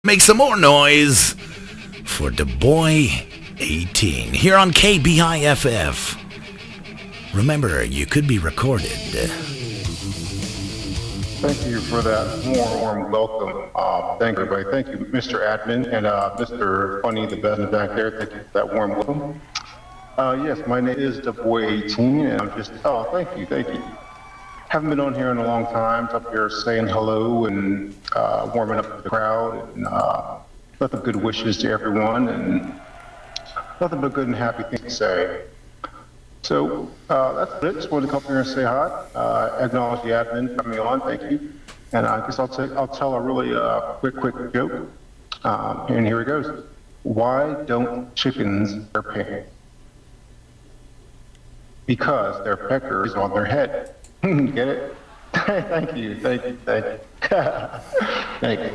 Make some more noise for the boy 18 here on K-BIFF. Remember, you could be recorded. Thank you for that warm welcome. Thank you, everybody. Thank you, Mr. Admin and Mr. Funny, the best back there. Thank you for that warm welcome. Yes, my name is the boy 18, and I'm just, thank you. Haven't been on here in a long time. Up here saying hello and warming up to the crowd and nothing good wishes to everyone and nothing but good and happy things to say. So that's it. Just wanted to come here and say hi. Acknowledge the admin coming on. Thank you. And I guess I'll tell a really quick joke. And here it goes. Why don't chickens wear pants? Because their pecker is on their head. Get it? Thank you. Thank you.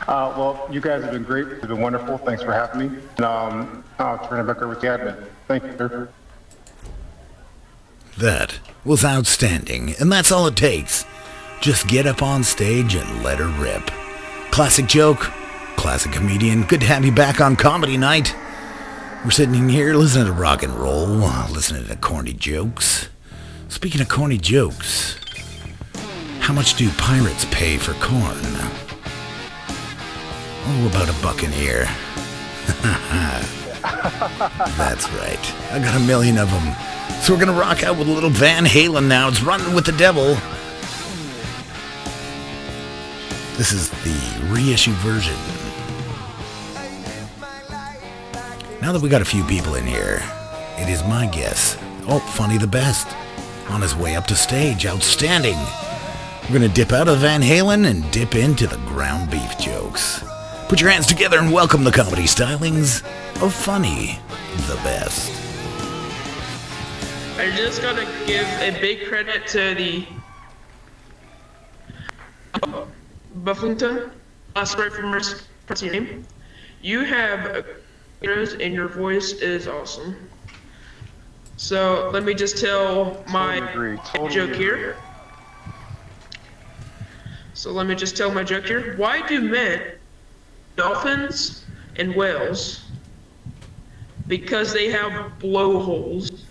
Well, you guys have been great. You've been wonderful. Thanks for having me. And I'll turn it back over to the admin. Thank you, sir. That was outstanding, and that's all it takes. Just get up on stage and let her rip. Classic joke, classic comedian. Good to have you back on comedy night. We're sitting in here listening to rock and roll, listening to corny jokes. Speaking of corny jokes, how much do pirates pay for corn? Oh, about $1 an ear. That's right. I got 1 million of them. So we're gonna rock out with a little Van Halen now. It's Running with the Devil. This is the reissue version. Now that we got a few people in here, it is my guess. Oh, Funny the Best. On his way up to stage. Outstanding. We're gonna dip out of Van Halen and dip into the ground beef jokes. Put your hands together and welcome the comedy stylings of Funny the Best. I just gotta give a big credit to the Bufflington. Sorry for mispronouncing your name. You have heroes and your voice is awesome. So let me just tell my joke here. Why do men, dolphins, and whales? Because they have blowholes.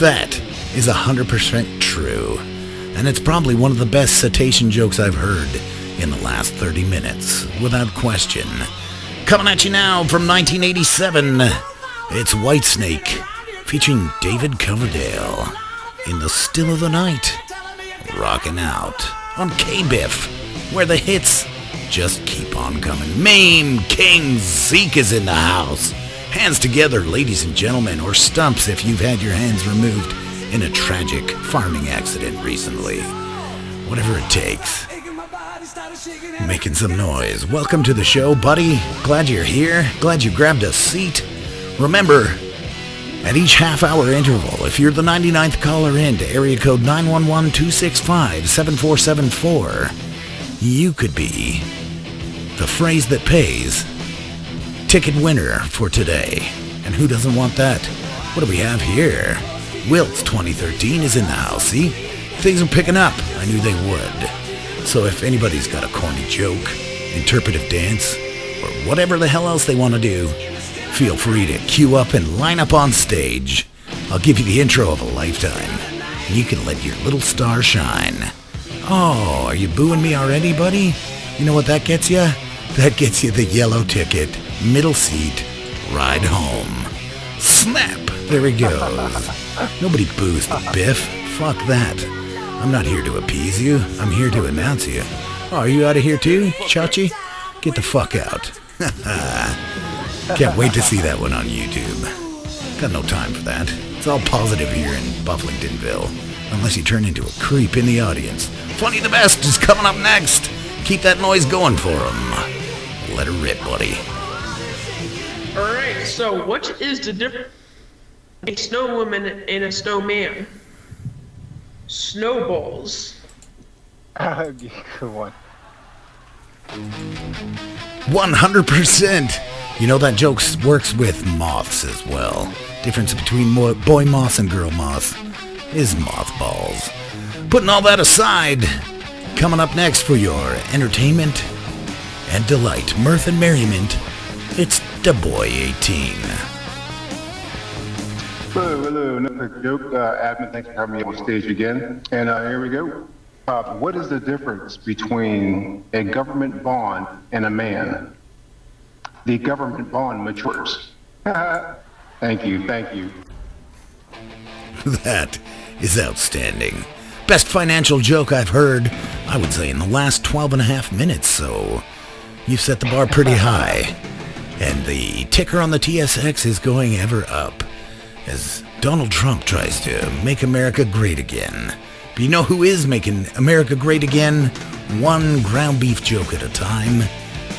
That is 100% true, and it's probably one of the best cetacean jokes I've heard in the last 30 minutes, without question. Coming at you now from 1987, it's Whitesnake, featuring David Coverdale, in the still of the night, rocking out on K-BIFF, where the hits just keep on coming. Mame King Zeke is in the house. Hands together, ladies and gentlemen, or stumps if you've had your hands removed in a tragic farming accident recently. Whatever it takes. Making some noise. Welcome to the show, buddy. Glad you're here. Glad you grabbed a seat. Remember, at each half-hour interval, if you're the 99th caller in to area code 911-265-7474, you could be the phrase that pays ticket winner for today. And who doesn't want that? What do we have here? Wilt's 2013 is in the house. See? Things are picking up. I knew they would. So if anybody's got a corny joke, interpretive dance, or whatever the hell else they want to do, feel free to queue up and line up on stage. I'll give you the intro of a lifetime, and you can let your little star shine. Oh, are you booing me already, buddy? You know what that gets you? That gets you the yellow ticket, middle seat, ride home. Snap! There he goes. Nobody boos the Biff. Fuck that. I'm not here to appease you. I'm here to announce you. Oh, are you out of here too, Chachi? Get the fuck out. Can't wait to see that one on YouTube. Got no time for that. It's all positive here in Bufflingtonville. Unless you turn into a creep in the audience. Funny the Best is coming up next. Keep that noise going for him. Let her rip, buddy. Alright, so what is the difference between a snow woman and a snowman? Snowballs. Good one. 100%. You know that joke works with moths as well. Difference between boy moth and girl moth. is mothballs. Putting all that aside, coming up next for your entertainment and delight, mirth and merriment, it's the Boy 18. Hello, another joke. Admin, thanks for having me on stage again. And here we go. What is the difference between a government bond and a man? The government bond matures. Thank you. That is outstanding. Best financial joke I've heard, I would say, in the last 12 and a half minutes, so you've set the bar pretty high. And the ticker on the TSX is going ever up as Donald Trump tries to make America great again. But you know who is making America great again? One ground beef joke at a time.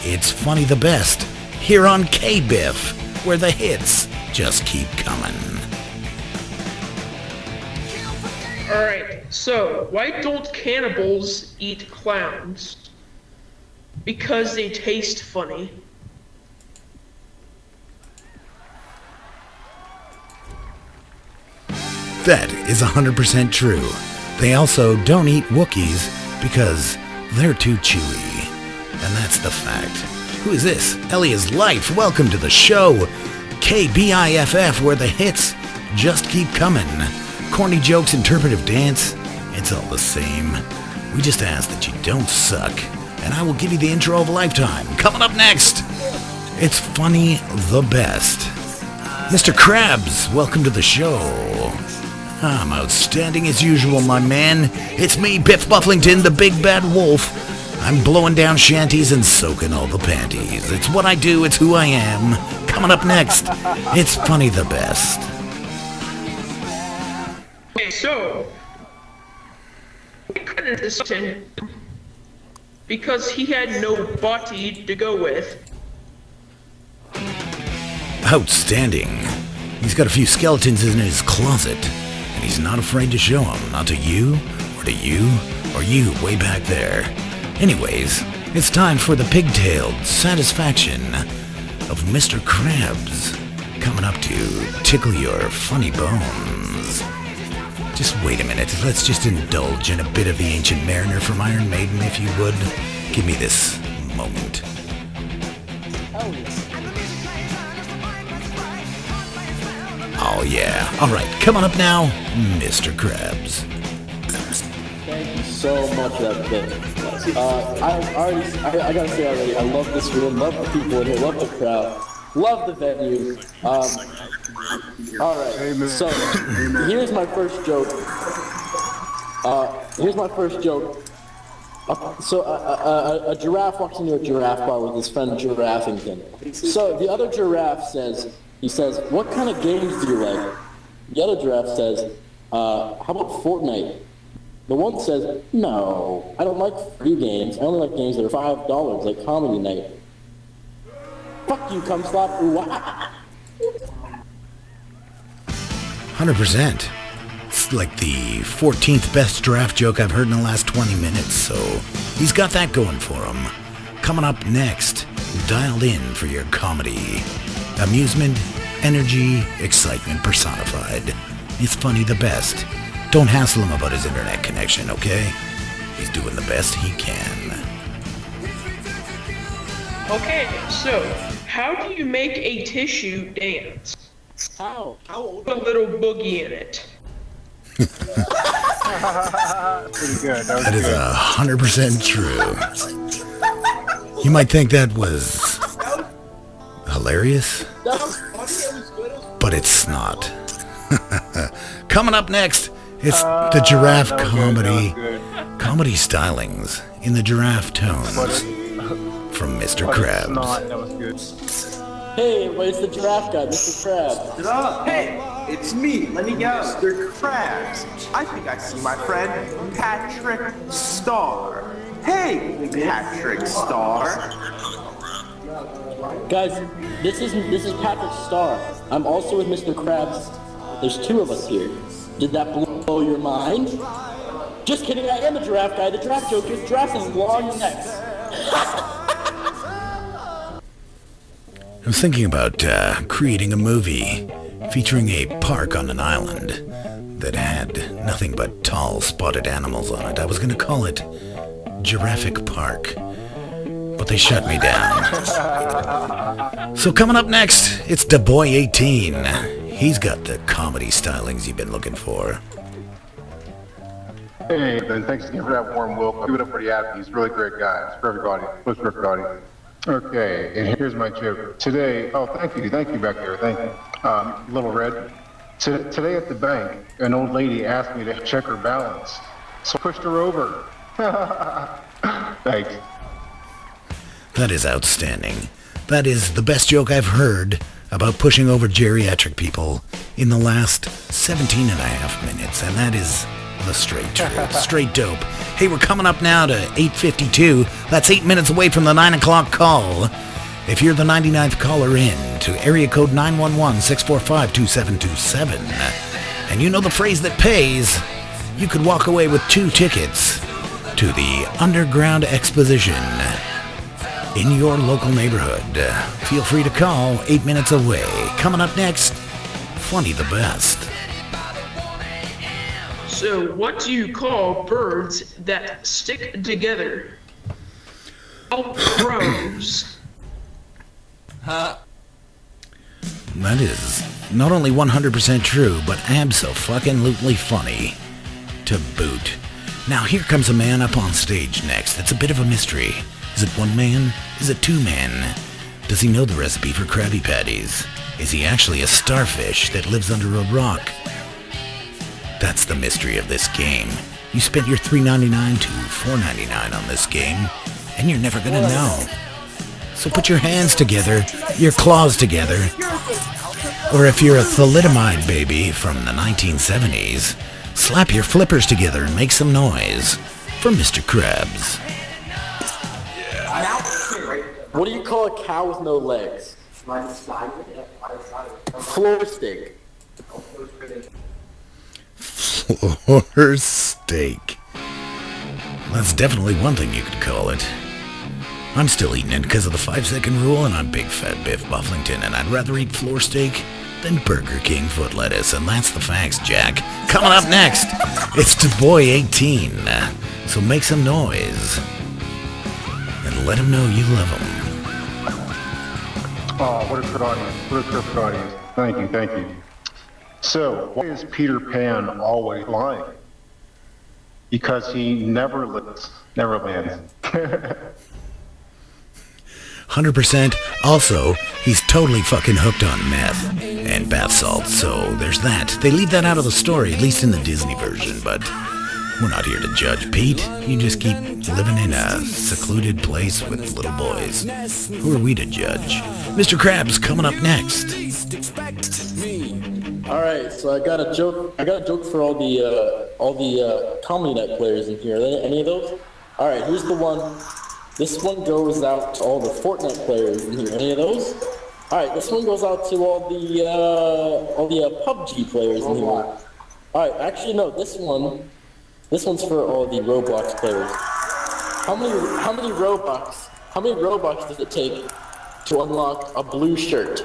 It's Funny the Best here on K-BIFF, where the hits just keep coming. Alright, so why don't cannibals eat clowns? Because they taste funny. That is 100% true. They also don't eat Wookiees because they're too chewy. And that's the fact. Who is this? Elia's Life. Welcome to the show. K-BIFF, where the hits just keep coming. Corny jokes, interpretive dance, it's all the same. We just ask that you don't suck, and I will give you the intro of a lifetime. Coming up next, it's Funny the Best. Mr. Krabs, welcome to the show. I'm outstanding as usual, my man. It's me, Biff Bufflington, the big bad wolf. I'm blowing down shanties and soaking all the panties. It's what I do, it's who I am. Coming up next, it's Funny the Best. Okay, so we cut into this because he had no body to go with. Outstanding. He's got a few skeletons in his closet, and he's not afraid to show them, not to you, or to you, or you way back there. Anyways, it's time for the pigtailed satisfaction of Mr. Krabs, coming up to tickle your funny bones. Just wait a minute, let's just indulge in a bit of the Ancient Mariner from Iron Maiden, if you would. Give me this moment. Oh yeah. Alright, coming up now, Mr. Krabs. Thank you so much for that bit. I gotta say already, I love this room, love the people in here, love the crowd, love the venue. Alright, so here's my first joke. A giraffe walks into a giraffe bar with his friend Giraffington. So the other giraffe says, what kind of games do you like? The other giraffe says, how about Fortnite? The one says, no, I don't like free games. I only like games that are $5, like Comedy Night. Fuck you, cum slap. 100%. It's like the 14th best giraffe joke I've heard in the last 20 minutes, so he's got that going for him. Coming up next, dialed in for your comedy. Amusement, energy, excitement personified. It's Funny the Best. Don't hassle him about his internet connection, okay? He's doing the best he can. Okay, so how do you make a tissue dance? How? Put a little boogie in it. Pretty good. That is 100% true. You might think that was hilarious, but it's not. Coming up next, it's the giraffe comedy stylings in the giraffe tones from Mr. Krabs. That was good. Hey, it's the giraffe guy, Mr. Krabs. Shut up! Hey, it's me, Lenny Mr. Krabs. I think I see my friend Patrick Starr. Hey, Patrick Starr. Guys, this is Patrick Starr. I'm also with Mr. Krabs. There's two of us here. Did that blow your mind? Just kidding, I am the giraffe guy. The giraffe joke is giraffes have long necks. I was thinking about creating a movie featuring a park on an island. that had nothing but tall, spotted animals on it. I was going to call it Jurassic Park, but they shut me down. So coming up next, it's Da Boy 18. He's got the comedy stylings you've been looking for. Hey, Ben, thanks again for that warm welcome. Give it up for the Abby. He's a really great guy. It's perfect audience. It's perfect audience. Okay, and here's my joke. Today, thank you back there. Thank you. Little Red. Today at the bank, an old lady asked me to check her balance, so I pushed her over. Thanks. That is outstanding. That is the best joke I've heard about pushing over geriatric people in the last 17 and a half minutes, and that is the straight truth. Straight dope. Hey, we're coming up now to 8:52. That's 8 minutes away from the 9 o'clock call. If you're the 99th caller in to area code 911-645-2727, and you know the phrase that pays, you could walk away with 2 tickets to the Underground Exposition in your local neighborhood. Feel free to call, 8 minutes away. Coming up next, Funny the Best. So, what do you call birds that stick together? Oh, crows. That is not only 100% true, but abso-fucking-lutely funny to boot. Now here comes a man up on stage next. It's a bit of a mystery. Is it one man? Is it 2 men? Does he know the recipe for Krabby Patties? Is he actually a starfish that lives under a rock? That's the mystery of this game. You spent your $3.99 to $4.99 on this game, and you're never gonna know. So put your hands together, your claws together, or if you're a thalidomide baby from the 1970s, slap your flippers together and make some noise for Mr. Krabs. What do you call a cow with no legs? Floor steak. Floor steak. That's definitely one thing you could call it. I'm still eating it because of the 5-second rule, and I'm big fat Biff Bufflington, and I'd rather eat floor steak than Burger King foot lettuce, and that's the facts, Jack. Coming up next, it's Da Boy 18. So make some noise and let him know you love him. Oh, what a good audience. What a perfect audience. Thank you. So, why is Peter Pan always lying? Because he never lands. 100%. Also, he's totally fucking hooked on meth and bath salts, so there's that. They leave that out of the story, at least in the Disney version, but we're not here to judge Pete. You just keep living in a secluded place with little boys. Who are we to judge? Mr. Krabs coming up next. Alright, so I got a joke for all the Comedy Net players in here. Are there any of those? Alright, here's the one. This one goes out to all the Fortnite players in here. Any of those? Alright, this one goes out to all the PUBG players in here. Alright, actually no, this one's for all the Roblox players. How many Robux does it take to unlock a blue shirt?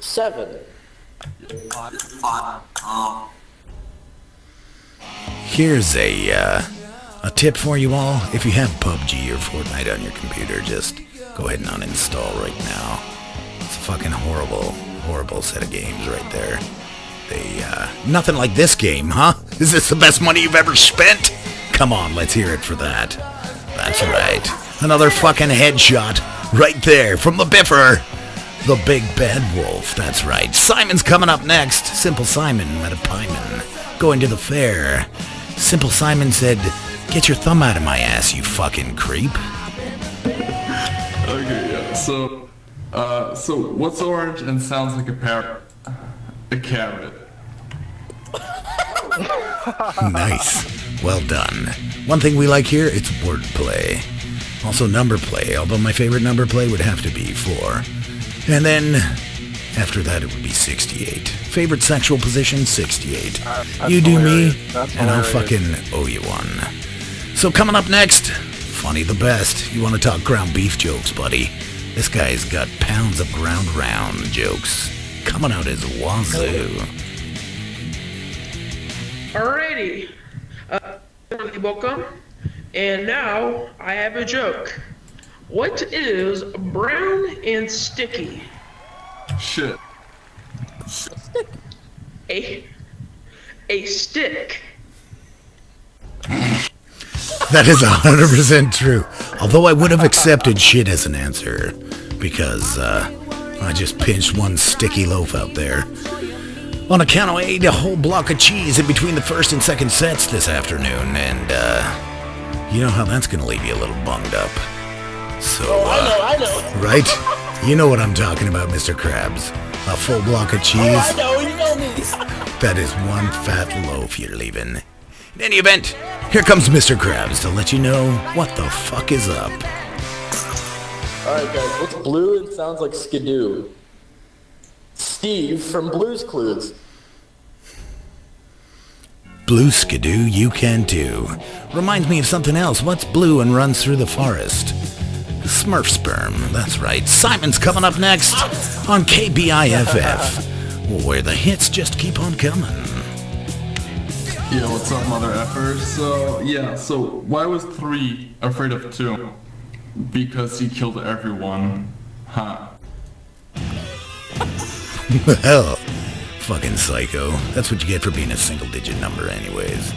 7. Here's a tip for you all. If you have PUBG or Fortnite on your computer, just go ahead and uninstall right now. It's a fucking horrible set of games right there. Nothing like this game, huh? Is this the best money you've ever spent? Come on, let's hear it for that. That's right. Another fucking headshot right there from the Biffer. The Big Bad Wolf, that's right. Simon's coming up next. Simple Simon met a pieman going to the fair. Simple Simon said, "Get your thumb out of my ass, you fucking creep." Okay, yeah. So what's orange and sounds like a parrot? A carrot. Nice. Well done. One thing we like here, it's wordplay. Also number play, although my favorite number play would have to be 4. And then, after that, it would be 68. Favorite sexual position, 68. You do me, and I'll fucking owe you one. So coming up next, Funny the Best. You want to talk ground beef jokes, buddy? This guy's got pounds of ground round jokes. coming out his wazoo. Alrighty. Welcome. And now I have a joke. What is brown and sticky? Shit. A stick. That is 100% true. Although I would have accepted shit as an answer. Because, I just pinched one sticky loaf out there. On account I ate a whole block of cheese in between the first and second sets this afternoon. And, you know how that's gonna leave you a little bunged up. So, I know. Right? You know what I'm talking about, Mr. Krabs. A full block of cheese. I know, you know me. That is one fat loaf you're leaving. In any event, here comes Mr. Krabs to let you know what the fuck is up. Alright guys, what's blue and sounds like skidoo? Steve from Blue's Clues. Blue skidoo, you can too. Reminds me of something else. What's blue and runs through the forest? Smurf sperm, that's right. Simon's coming up next on K-BIFF, where the hits just keep on coming. Yeah, what's up, mother effers? So why was 3 afraid of 2? Because he killed everyone. Huh. Well, fucking psycho. That's what you get for being a single-digit number anyways.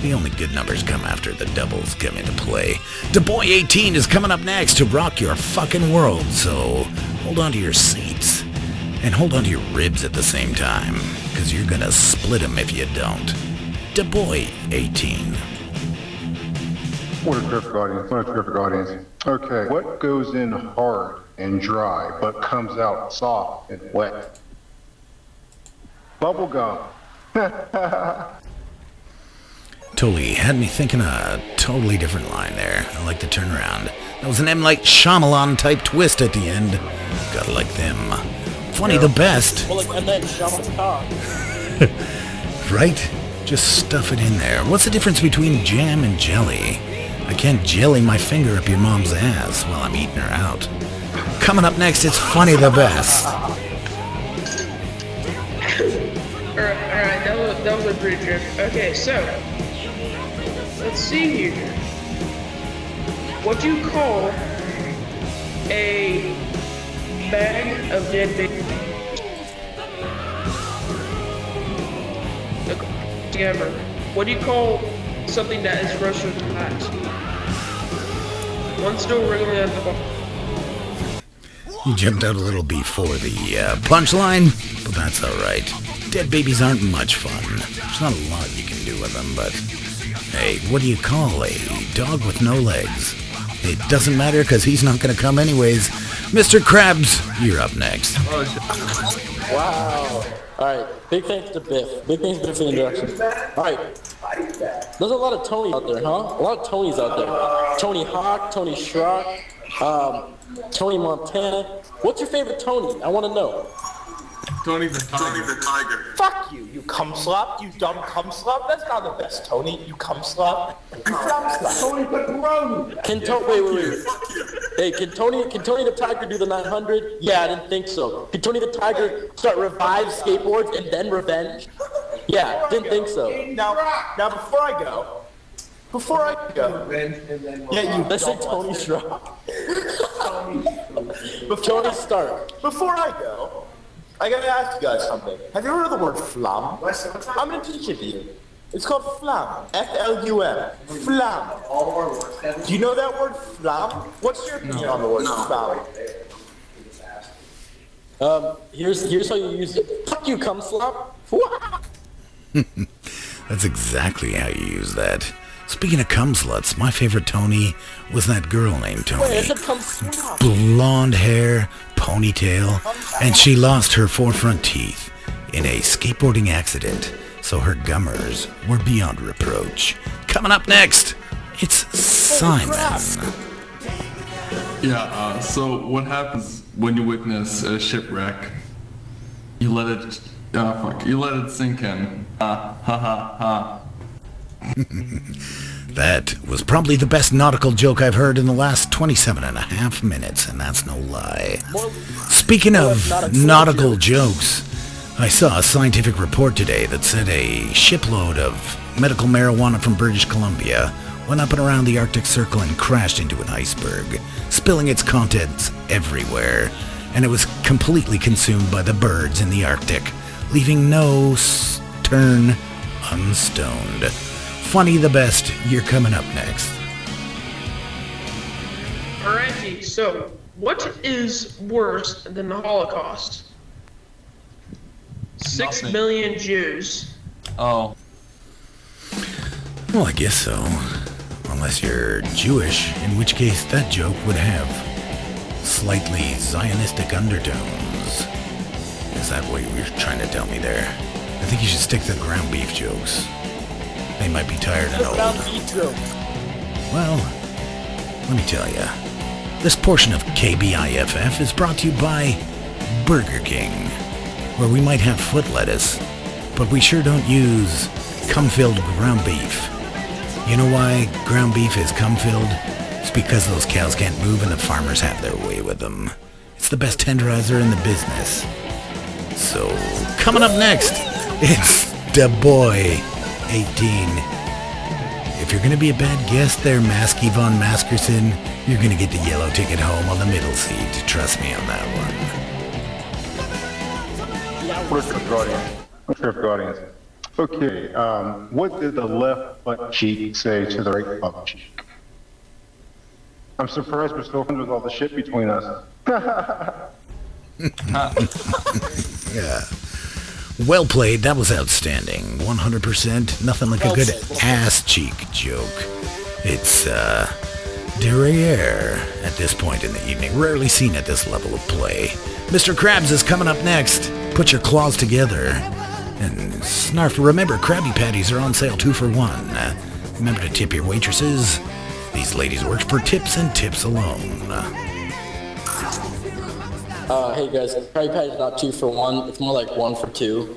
The only good numbers come after the doubles come into play. Da Boy 18 is coming up next to rock your fucking world, so hold on to your seats. And hold on to your ribs at the same time, because you're gonna split them if you don't. Da Boy 18. What a terrific audience. What a terrific audience. Okay, what goes in hard and dry, but comes out soft and wet? Bubble gum. Totally had me thinking a totally different line there. I like the turnaround. That was an M. Night Shyamalan type twist at the end. Gotta like them. Funny the best. Well, like, and then Shyamalan. Right? Just stuff it in there. What's the difference between jam and jelly? I can't jelly my finger up your mom's ass while I'm eating her out. Coming up next, it's Funny the Best. Alright, that was a pretty joke. Okay, so let's see here. What do you call a bag of dead babies? Together. What do you call something that is fresher than that? One still wriggling at the bottom. You jumped out a little before the punchline, but that's alright. Dead babies aren't much fun. There's not a lot you can do with them, but hey, what do you call a dog with no legs? It doesn't matter because he's not going to come anyways. Mr. Krabs, you're up next. Wow. Alright, big thanks to Biff. Big thanks to Biff for the introduction. Alright. There's a lot of Tonys out there, huh? A lot of Tonys out there. Tony Hawk, Tony Schrock, Tony Montana. What's your favorite Tony? I want to know. Tony the Tiger. Fuck you, you cum slop, you dumb cum slop. That's not the best Tony, you cum slop. You cum slop. Tony Pepperoni. Wait. Hey, can Tony the Tiger do the 900? Yeah, I didn't think so. Can Tony the Tiger start revive skateboards and then revenge? Yeah, didn't think so. Now before I go. Yeah, you. Let's say Tony Schrock. Tony Stark. Before I go, I gotta ask you guys something. Have you heard of the word flam? I'm gonna teach it to you. It's called flam. F-L-U-M. Flam. Do you know that word flam? What's your opinion on the word flam? Here's how you use it. Fuck you, cum slop. That's exactly how you use that. Speaking of cum sluts, my favorite Tony was that girl named Tony. Wait, it's a cum slop. Blonde hair, ponytail, and she lost her forefront teeth in a skateboarding accident, so her gummers were beyond reproach. Coming up next, it's Simon. Yeah, so what happens when you witness a shipwreck? You let it sink in. Ha ha ha. That was probably the best nautical joke I've heard in the last 27 and a half minutes, and that's no lie. Speaking of nautical jokes, I saw a scientific report today that said a shipload of medical marijuana from British Columbia went up and around the Arctic Circle and crashed into an iceberg, spilling its contents everywhere, and it was completely consumed by the birds in the Arctic, leaving no stern unstoned. Funny the best, you're coming up next. Alrighty, so what is worse than the Holocaust? 6 Nothing. million Jews. Oh. Well, I guess so. Unless you're Jewish, in which case that joke would have slightly Zionistic undertones. Is that what you were trying to tell me there? I think you should stick to the ground beef jokes. They might be tired and old. Well, let me tell ya. This portion of K-BIFF is brought to you by Burger King, where we might have foot lettuce, but we sure don't use cum-filled ground beef. You know why ground beef is cum-filled? It's because those cows can't move and the farmers have their way with them. It's the best tenderizer in the business. So, coming up next, it's Da Boy 18. If you're gonna be a bad guest there, Masky Von Maskerson, you're gonna get the yellow ticket home on the middle seat. Trust me on that one. What's up, audience? Okay, what did the left butt cheek say to the right butt cheek? I'm surprised we're still friends with all the shit between us. Yeah. Well played, that was outstanding. 100%, nothing like a good ass cheek joke. It's, derriere at this point in the evening. Rarely seen at this level of play. Mr. Krabs is coming up next. Put your claws together. And Snarf, remember, Krabby Patties are on sale 2 for 1. Remember to tip your waitresses. These ladies work for tips and tips alone. Hey guys, Krabby Patty's not 2 for 1. It's more like 1 for 2.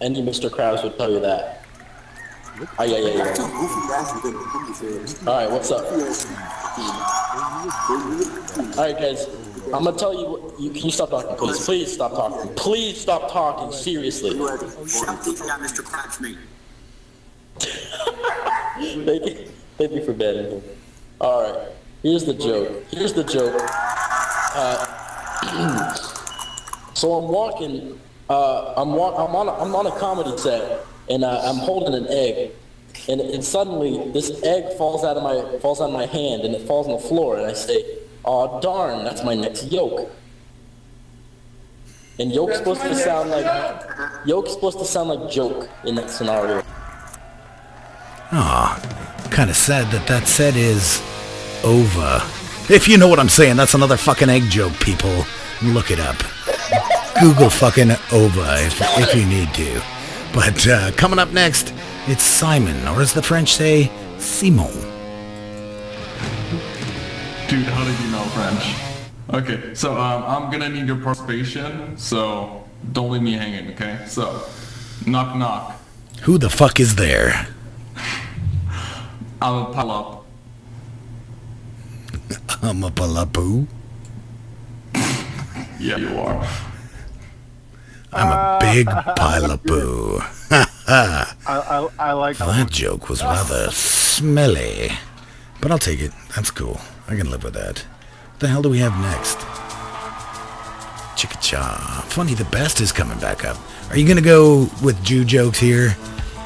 Any Mr. Krabs would tell you that. Oh, yeah. Alright, what's up? Alright guys, I'm gonna tell you, can you stop talking, please? Please stop talking. Please stop talking, seriously. Thank you for banning him. Alright, here's the joke. So I'm walking, I'm on a comedy set, and I'm holding an egg, and suddenly this egg falls out of my hand, and it falls on the floor, and I say, "Aw, darn, that's my next yolk." And yolk's supposed to sound like joke in that scenario. Aw, kind of sad that set is over. If you know what I'm saying, that's another fucking egg joke, people. Look it up. Google fucking ova if you need to. But coming up next, it's Simon, or as the French say, Simon. Dude, how did you know French? Okay, so I'm gonna need your participation, so don't leave me hanging, okay? So, knock knock. Who the fuck is there? I'm a pile up. I'm a palapoo. Yeah, you are. I'm a big pile of poo. I like Now that joke was rather smelly. But I'll take it. That's cool. I can live with that. What the hell do we have next? Chicka-cha. Funny the Best is coming back up. Are you gonna go with Jew jokes here?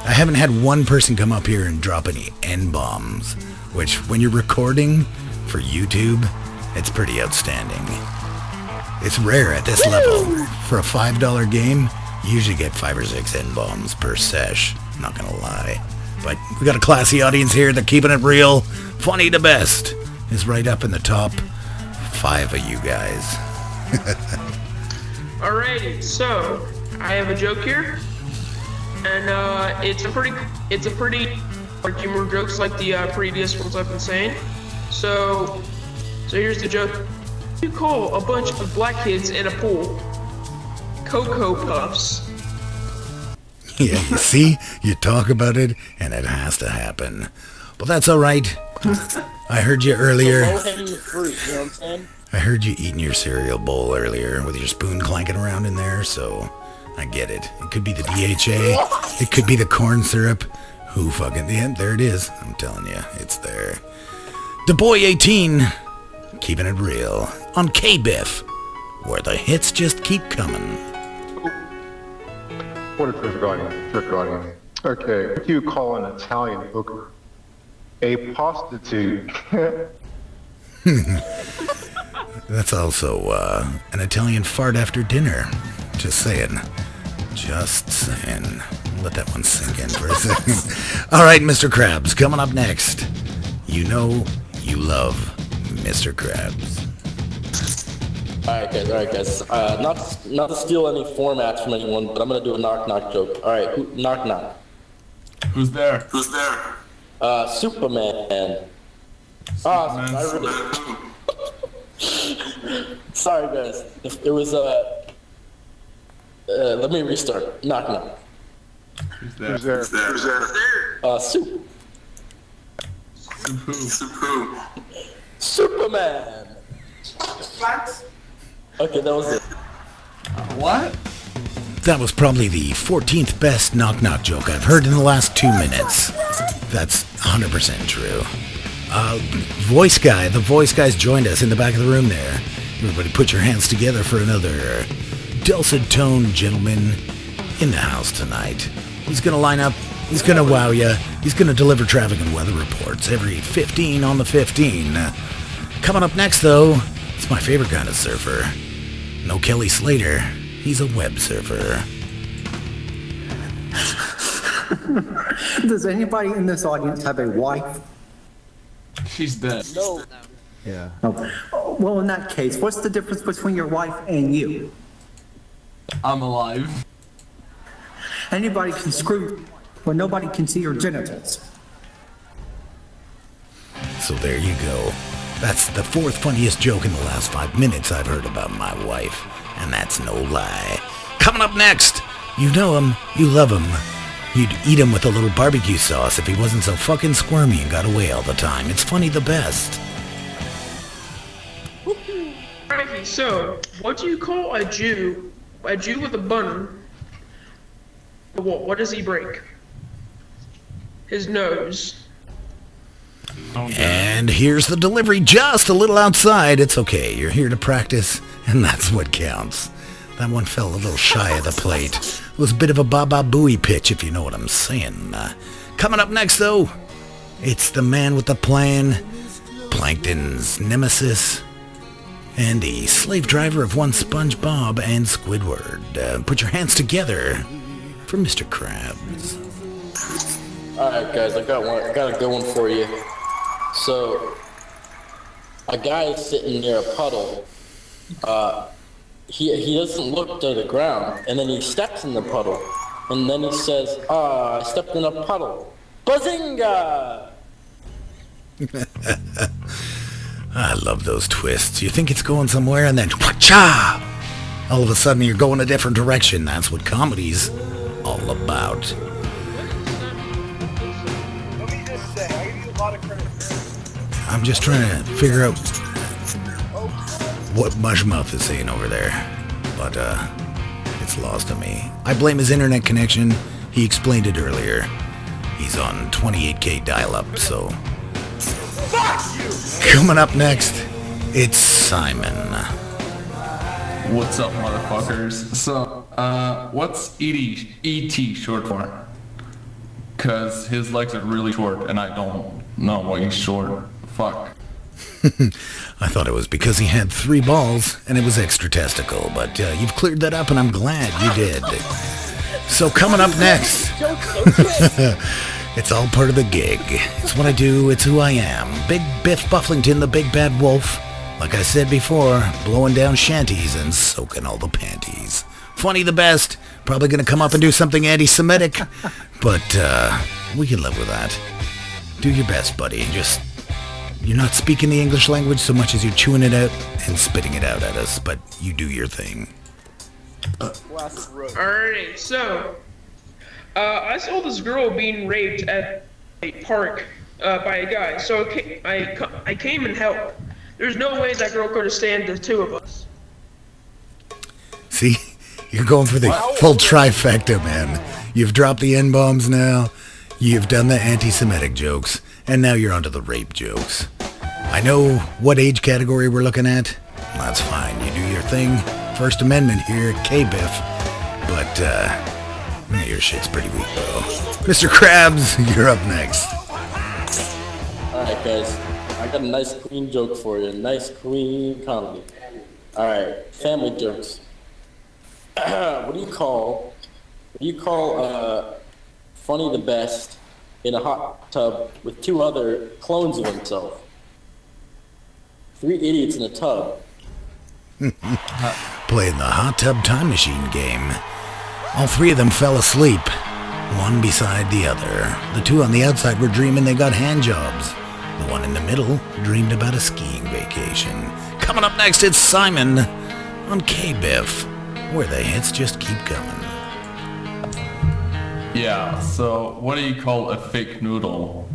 I haven't had one person come up here and drop any N-bombs, which when you're recording for YouTube, it's pretty outstanding. It's rare at this level. For a $5 game, you usually get 5 or 6 N-bombs per sesh. Not gonna lie. But we got a classy audience here. They're keeping it real. Funny the Best is right up in the top 5 of you guys. Alrighty, so I have a joke here, and it's a pretty like humor jokes like the previous ones I've been saying. So here's the joke. What do you call a bunch of black kids in a pool? Cocoa Puffs. Yeah, you see? You talk about it, and it has to happen. But that's all right. I heard you earlier. Low-hanging fruit, you know what I'm saying? I heard you eating your cereal bowl earlier with your spoon clanking around in there, so I get it. It could be the DHA. It could be the corn syrup. Who fucking... Yeah, there it is. I'm telling you, it's there. The Boy 18, keeping it real, on K-BIFF, where the hits just keep coming. What a terrific audience. Okay, what do you call an Italian hooker? A prostitute. That's also an Italian fart after dinner. Just saying. Just saying. Let that one sink in for a second. All right, Mr. Krabs, coming up next. You know you love Mr. Krabs. All right, guys. Not to steal any formats from anyone, but I'm gonna do a knock-knock joke. All right, knock-knock. Who's there? Superman. Sorry, guys. It was let me restart. Knock-knock. Who's there? Soup. Soup who? Superman. Okay, that was it. What? That was probably the 14th best knock-knock joke I've heard in the last 2 minutes. That's 100% true. The voice guy's joined us in the back of the room there. Everybody put your hands together for another dulcet tone gentleman in the house tonight. He's gonna line up, he's gonna wow ya, he's gonna deliver traffic and weather reports every 15 on the 15. Coming up next though, it's my favorite kind of surfer. No Kelly Slater, he's a web surfer. Does anybody in this audience have a wife? She's dead. No. Yeah. Oh, well, in that case, what's the difference between your wife and you? I'm alive. Anybody can screw, but nobody can see your genitals. So there you go. That's the 4th funniest joke in the last 5 minutes I've heard about my wife. And that's no lie. Coming up next, you know him, you love him. You'd eat him with a little barbecue sauce if he wasn't so fucking squirmy and got away all the time. It's funny the best. Frankie, so, what do you call a Jew with a bun? What does he break? His nose. And here's the delivery, just a little outside. It's okay, you're here to practice, and that's what counts. That one fell a little shy of the plate. It was a bit of a Baba Booey pitch, if you know what I'm saying. Coming up next, though, it's the man with the plan, Plankton's nemesis, and the slave driver of one SpongeBob and Squidward. Put your hands together for Mr. Krabs. All right, guys, I got a good one for you. So, a guy is sitting near a puddle. He doesn't look to the ground, and then he steps in the puddle, and then he says, I stepped in a puddle. Bazinga! I love those twists. You think it's going somewhere, and then wha-cha! All of a sudden, you're going a different direction. That's what comedy's all about. I'm just trying to figure out what Mushmouth is saying over there, but it's lost to me. I blame his internet connection. He explained it earlier. He's on 28K dial-up, so... Coming up next, it's Simon. What's up, motherfuckers? So, what's E.T. short for? Cause his legs are really short, and I don't know why he's short. Fuck. I thought it was because he had 3 balls, and it was extra testicle, but you've cleared that up, and I'm glad you did. So coming up next, it's all part of the gig. It's what I do, it's who I am. Big Biff Bufflington, the big bad wolf. Like I said before, blowing down shanties and soaking all the panties. Funny the best, probably gonna come up and do something anti-Semitic, but we can live with that. Do your best, buddy, and just... You're not speaking the English language so much as you're chewing it out and spitting it out at us, but you do your thing. Alright, so I saw this girl being raped at a park by a guy, so I came and helped. There's no way that girl could have stand the two of us. See? You're going for the full trifecta, man. You've dropped the N-bombs now, you've done the anti-Semitic jokes, and now you're onto the rape jokes. I know what age category we're looking at. That's fine. You do your thing. First Amendment here, K-BIFF. But, your shit's pretty weak, though. Mr. Krabs, you're up next. Alright, guys. I got a nice clean joke for you. Nice clean comedy. Alright, family jokes. What do you call Funny the Best in a hot tub with two other clones of himself? Three idiots in a tub. Playing the hot tub time machine game. All three of them fell asleep, one beside the other. The two on the outside were dreaming they got hand jobs. The one in the middle dreamed about a skiing vacation. Coming up next, it's Simon on K-BIFF, where the hits just keep coming. Yeah, so what do you call a fake noodle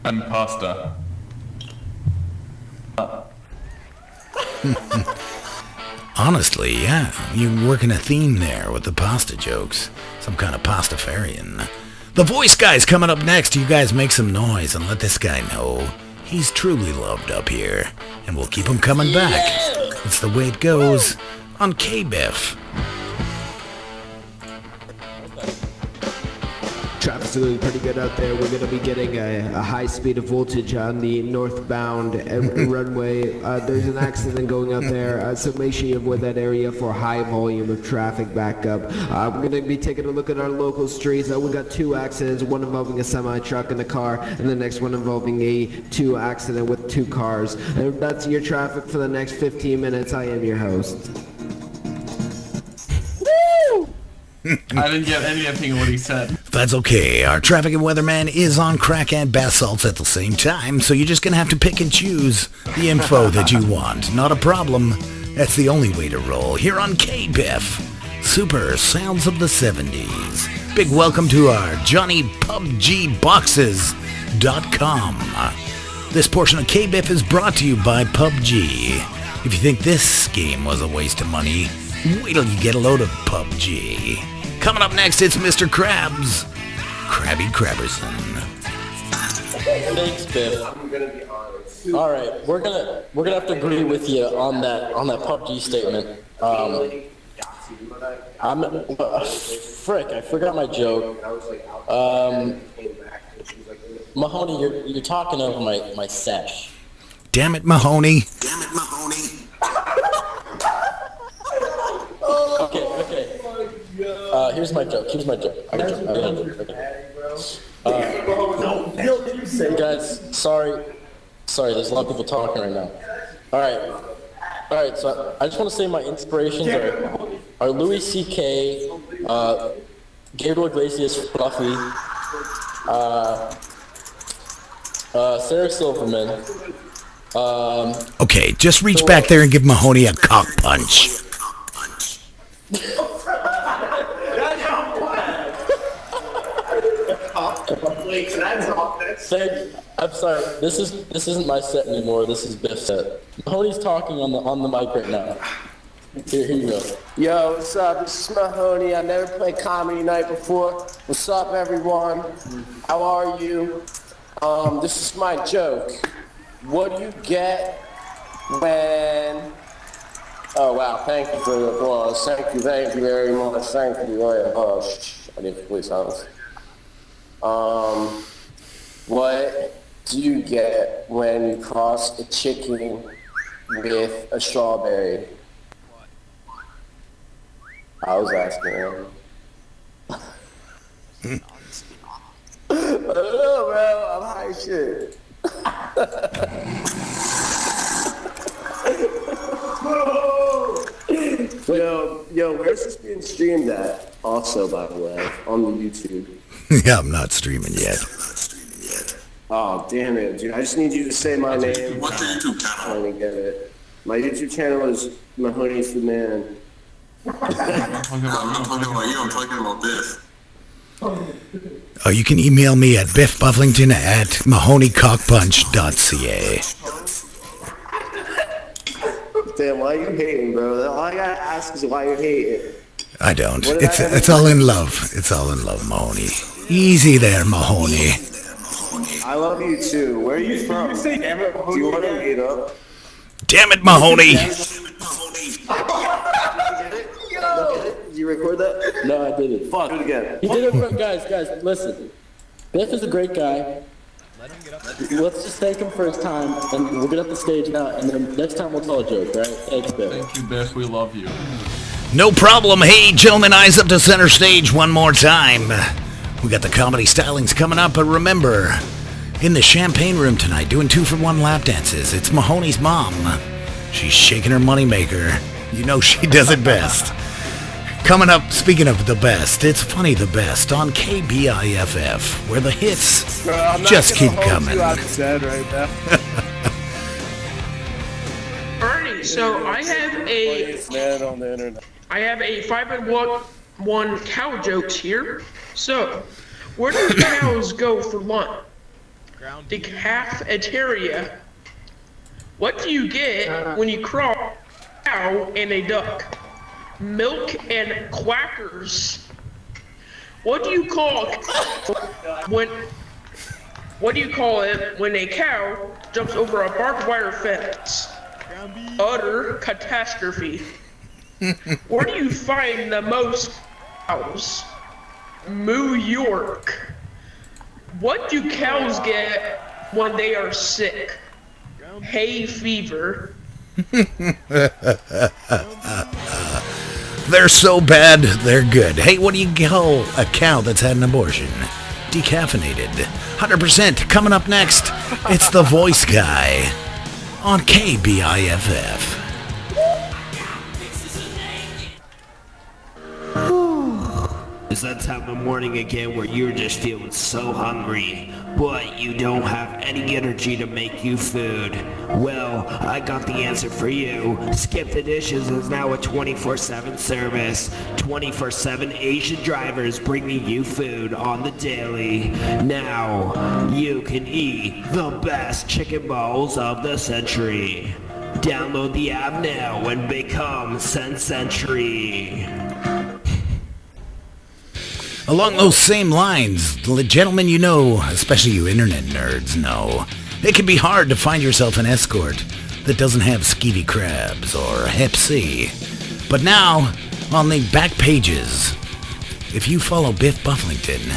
and pasta? Honestly, yeah, you're working a theme there with the pasta jokes. Some kind of pastafarian. The voice guy's coming up next. You guys make some noise and let this guy know he's truly loved up here. And we'll keep him coming back. It's the way it goes on K-BIFF. Traffic's looking pretty good out there. We're going to be getting a high speed of voltage on the northbound runway. There's an accident going out there, so make sure you avoid that area for high volume of traffic backup. We're going to be taking a look at our local streets. We got two accidents, one involving a semi-truck and a car, and the next one involving a two accident with two cars. And that's your traffic for the next 15 minutes. I am your host. I didn't get anything of what he said. That's okay. Our traffic and weatherman is on crack and bath salts at the same time, so you're just going to have to pick and choose the info that you want. Not a problem. That's the only way to roll here on K-BIFF. Super Sounds of the 70s. Big welcome to our JohnnyPUBGBoxes.com. This portion of K-BIFF is brought to you by PUBG. If you think this game was a waste of money, wait till you get a load of PUBG. Coming up next, it's Mr. Krabs. Krabby Krabberson. Thanks, Biff. All right, we're gonna have to agree with you on that PUBG statement. Frick, I forgot my joke. Mahoney, you're talking over my sesh. Damn it, Mahoney. Okay. Here's my joke. Okay. Guys, sorry. There's a lot of people talking right now. All right. So I just want to say my inspirations are Louis C.K., Gabriel Iglesias, Fluffy, Sarah Silverman. Okay, just reach back there and give Mahoney a cock punch. I'm sorry. This isn't my set anymore. This is Biff's set. Mahoney's talking on the mic right now. Here you go. Yo, what's up? This is Mahoney. I never played comedy night before. What's up, everyone? How are you? This is my joke. What do you get when... Oh, wow. Thank you for the applause. Thank you very much. Thank you. Oh, I need to please silence. What do you get when you cross a chicken with a strawberry? I was asking him. I don't know, bro. I'm high as shit. Yo, where's this being streamed at? Also, by the way, on the YouTube. Yeah, I'm not streaming yet. Oh, damn it, dude. I just need you to say my name. What's your YouTube channel? I'm trying to get it. My YouTube channel is Mahoney's the Man. I'm not talking about you, I'm talking about Biff. Oh, you can email me at biffbufflington@mahoneycockpunch.ca. Damn, why you hating, bro? All I gotta ask is why you hating. I don't. What did I ever It's all in love. It's all in love, Mahoney. Easy there, Mahoney. I love you too. Where are you from? Do you want to meet up? Damn it, Mahoney. Did you record that? No, I didn't. Fuck. Do it again. He did it for, guys, listen. Biff is a great guy. Let's just thank him for his time, and we'll get up the stage now, and then next time we'll tell a joke, right? Thanks, Biff. Thank you, Biff. We love you. No problem. Hey, gentlemen, eyes up to center stage one more time. We got the comedy stylings coming up, but remember, in the champagne room tonight, doing 2-for-1 lap dances, it's Mahoney's mom. She's shaking her moneymaker. You know she does it best. Coming up, speaking of the best, it's Funny the Best on K-BIFF, where the hits just keep coming. Alrighty, so I have a 5-and-1 cow jokes here. So, where do cows go for lunch? The cafeteria. What do you get when you cross a cow and a duck? Milk and quackers. What do you call it when a cow jumps over a barbed wire fence? Utter catastrophe. Where do you find the most cows? New York. What do cows get when they are sick? Hay fever. They're so bad, they're good. Hey, what do you call a cow that's had an abortion? Decaffeinated. 100% coming up next. It's the voice guy on K-BIFF. It's that time of morning again where you're just feeling so hungry, but you don't have any energy to make you food. Well, I got the answer for you. Skip the Dishes is now a 24/7 service. 24/7 Asian drivers bringing you food on the daily. Now, you can eat the best chicken balls of the century. Download the app now and become Century. Along those same lines, gentlemen, you know, especially you internet nerds know, it can be hard to find yourself an escort that doesn't have skeevy crabs or hep C. But now, on the back pages, if you follow Biff Bufflington,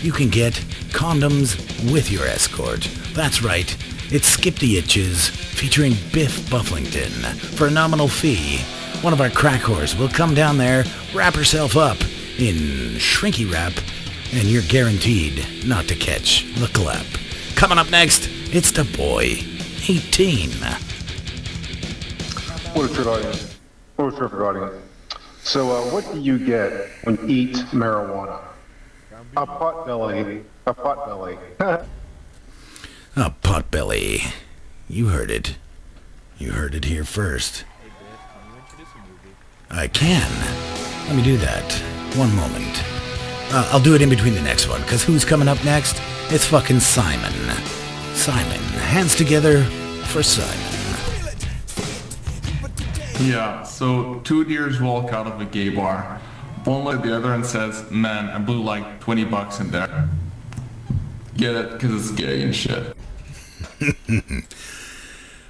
you can get condoms with your escort. That's right, it's Skip the Itches featuring Biff Bufflington for a nominal fee. One of our crack whores will come down there, wrap herself up in shrinky wrap, and you're guaranteed not to catch the clap. Coming up next, it's the boy, 18. What a terrific audience. So, what do you get when you eat marijuana? A pot belly. A pot belly. A potbelly. You heard it. You heard it here first. I can. Let me do that. One moment. I'll do it in between the next one, because who's coming up next? It's fucking Simon. Simon. Hands together for Simon. Yeah, so two deers walk out of a gay bar. One like the other and says, "Man, I blew like $20 in there." Get it? Because it's gay and shit.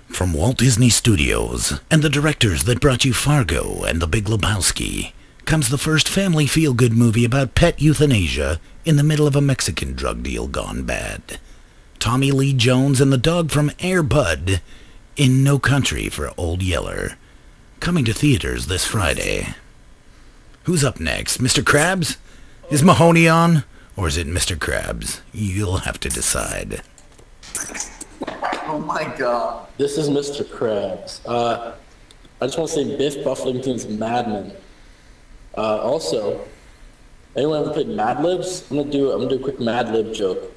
From Walt Disney Studios and the directors that brought you Fargo and The Big Lebowski comes the first family feel-good movie about pet euthanasia in the middle of a Mexican drug deal gone bad. Tommy Lee Jones and the dog from Air Bud in No Country for Old Yeller. Coming to theaters this Friday. Who's up next? Mr. Krabs? Is Mahoney on? Or is it Mr. Krabs? You'll have to decide. Oh my god. This is Mr. Krabs. I just want to say Biff Bufflington's Mad Men. Also, anyone ever played Mad Libs? I'm gonna do a quick Mad Lib joke.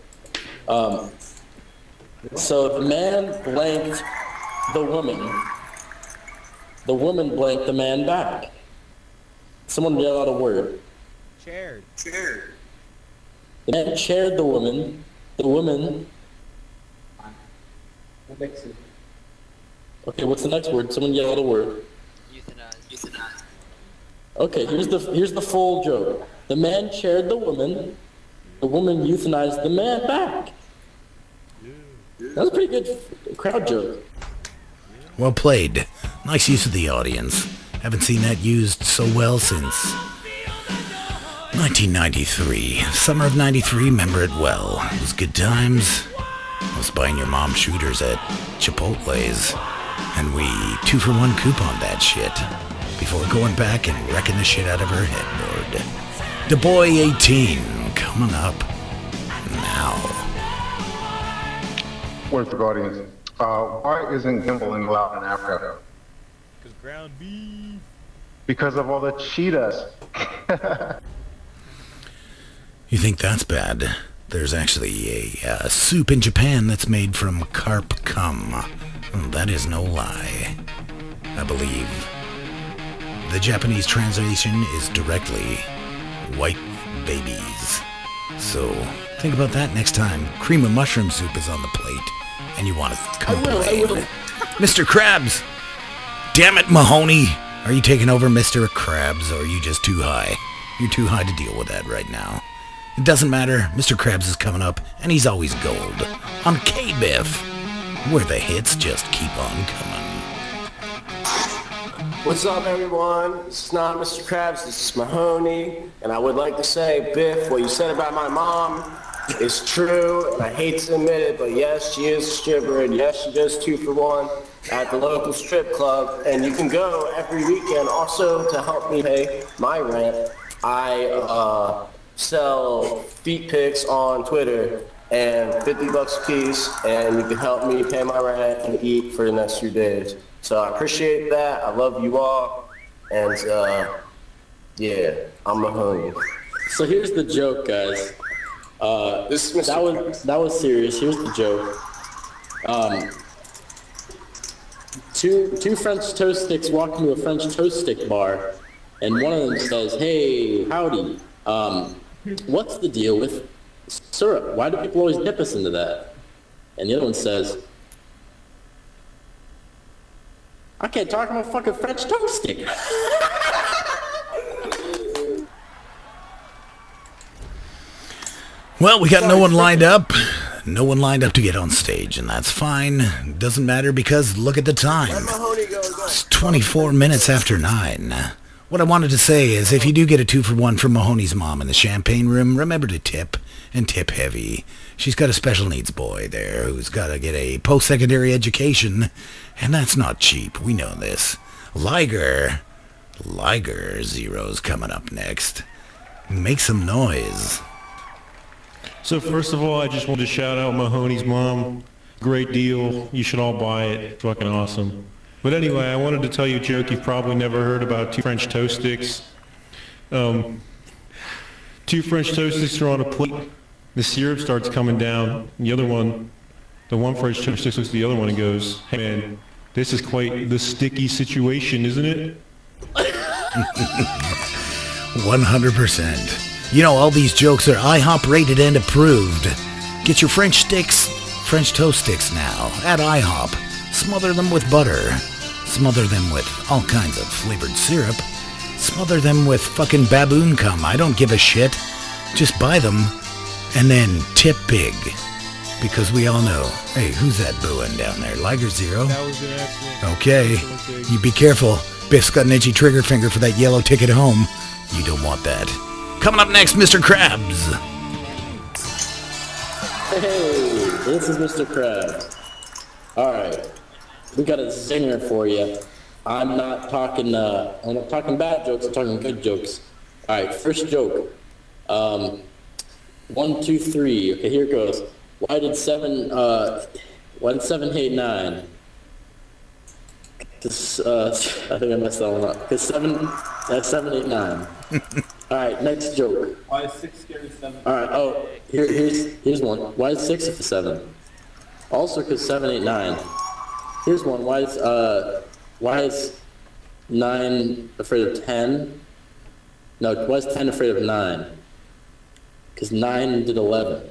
So the man blanked the woman blanked the man back. Someone yell out a word. Shared. The man chaired the woman. The woman... Okay, what's the next word? Someone yell out a word. Euthanize. Okay, here's the full joke. The man chaired the woman euthanized the man back. That was a pretty good crowd joke. Well played. Nice use of the audience. Haven't seen that used so well since 1993. Summer of 93, remember it well. It was good times. I was buying your mom shooters at Chipotle's, and we 2-for-1 coupon that shit before going back and wrecking the shit out of her headboard. The boy 18, coming up now. What's the audience? Why isn't gambling allowed in Africa? Because ground beef. Because of all the cheetahs. You think that's bad? There's actually a soup in Japan that's made from carp cum. That is no lie. I believe the Japanese translation is directly white babies. So think about that next time cream of mushroom soup is on the plate and you want to complain. Mr. Krabs! Damn it, Mahoney! Are you taking over Mr. Krabs, or are you just too high? You're too high to deal with that right now. It doesn't matter. Mr. Krabs is coming up, and he's always gold. On K-BIFF, where the hits just keep on coming. What's up, everyone? This is not Mr. Krabs, this is Mahoney, and I would like to say, Biff, what you said about my mom is true, and I hate to admit it, but yes, she is a stripper, and yes, she does 2-for-1 at the local strip club, and you can go every weekend. Also, to help me pay my rent, I sell feet pics on Twitter, and $50 a piece, and you can help me pay my rent and eat for the next few days. So I appreciate that. I love you all, and yeah, I'm Mahoney. So here's the joke, guys. That was serious. Here's the joke. Two French toast sticks walk into a French toast stick bar, and one of them says, "Hey, howdy. What's the deal with syrup? Why do people always dip us into that?" And the other one says, "I can't talk, I'm a fucking French toast stick." Well, we got no one lined up. No one lined up to get on stage, and that's fine. Doesn't matter because look at the time. It's 24 minutes after 9. What I wanted to say is if you do get a 2-for-1 from Mahoney's mom in the champagne room, remember to tip, and tip heavy. She's got a special needs boy there who's got to get a post-secondary education, and that's not cheap. We know this. Liger Zero's coming up next. Make some noise. So first of all, I just wanted to shout out Mahoney's mom. Great deal. You should all buy it. It's fucking awesome. But anyway, I wanted to tell you a joke you've probably never heard about 2 French toast sticks. 2 French toast sticks are on a plate. The syrup starts coming down. The one French toast stick looks at the other one and goes, "Hey man, this is quite the sticky situation, isn't it?" 100%. You know, all these jokes are IHOP rated and approved. Get your French toast sticks now at IHOP. Smother them with butter. Smother them with all kinds of flavored syrup. Smother them with fucking baboon cum. I don't give a shit. Just buy them and then tip big. Because we all know. Hey, who's that booing down there? Liger Zero? That was an accident. Okay. You be careful. Biff's got an itchy trigger finger for that yellow ticket home. You don't want that. Coming up next, Mr. Krabs. Hey, this is Mr. Krabs. Alright, we got a zinger for you. I'm not talking bad jokes, I'm talking good jokes. Alright, first joke. 1, 2, 3. Okay, here it goes. Why did 7 hate 9? This, I think I messed that one up. Because 7 8 9. Alright, next joke. Why is 6 scared of 7? Alright, here's one. Why is 6 afraid of 7? Also because 7 8 9. Here's one. Why is 9 afraid of 10? No, why is 10 afraid of 9? because 9 did 11.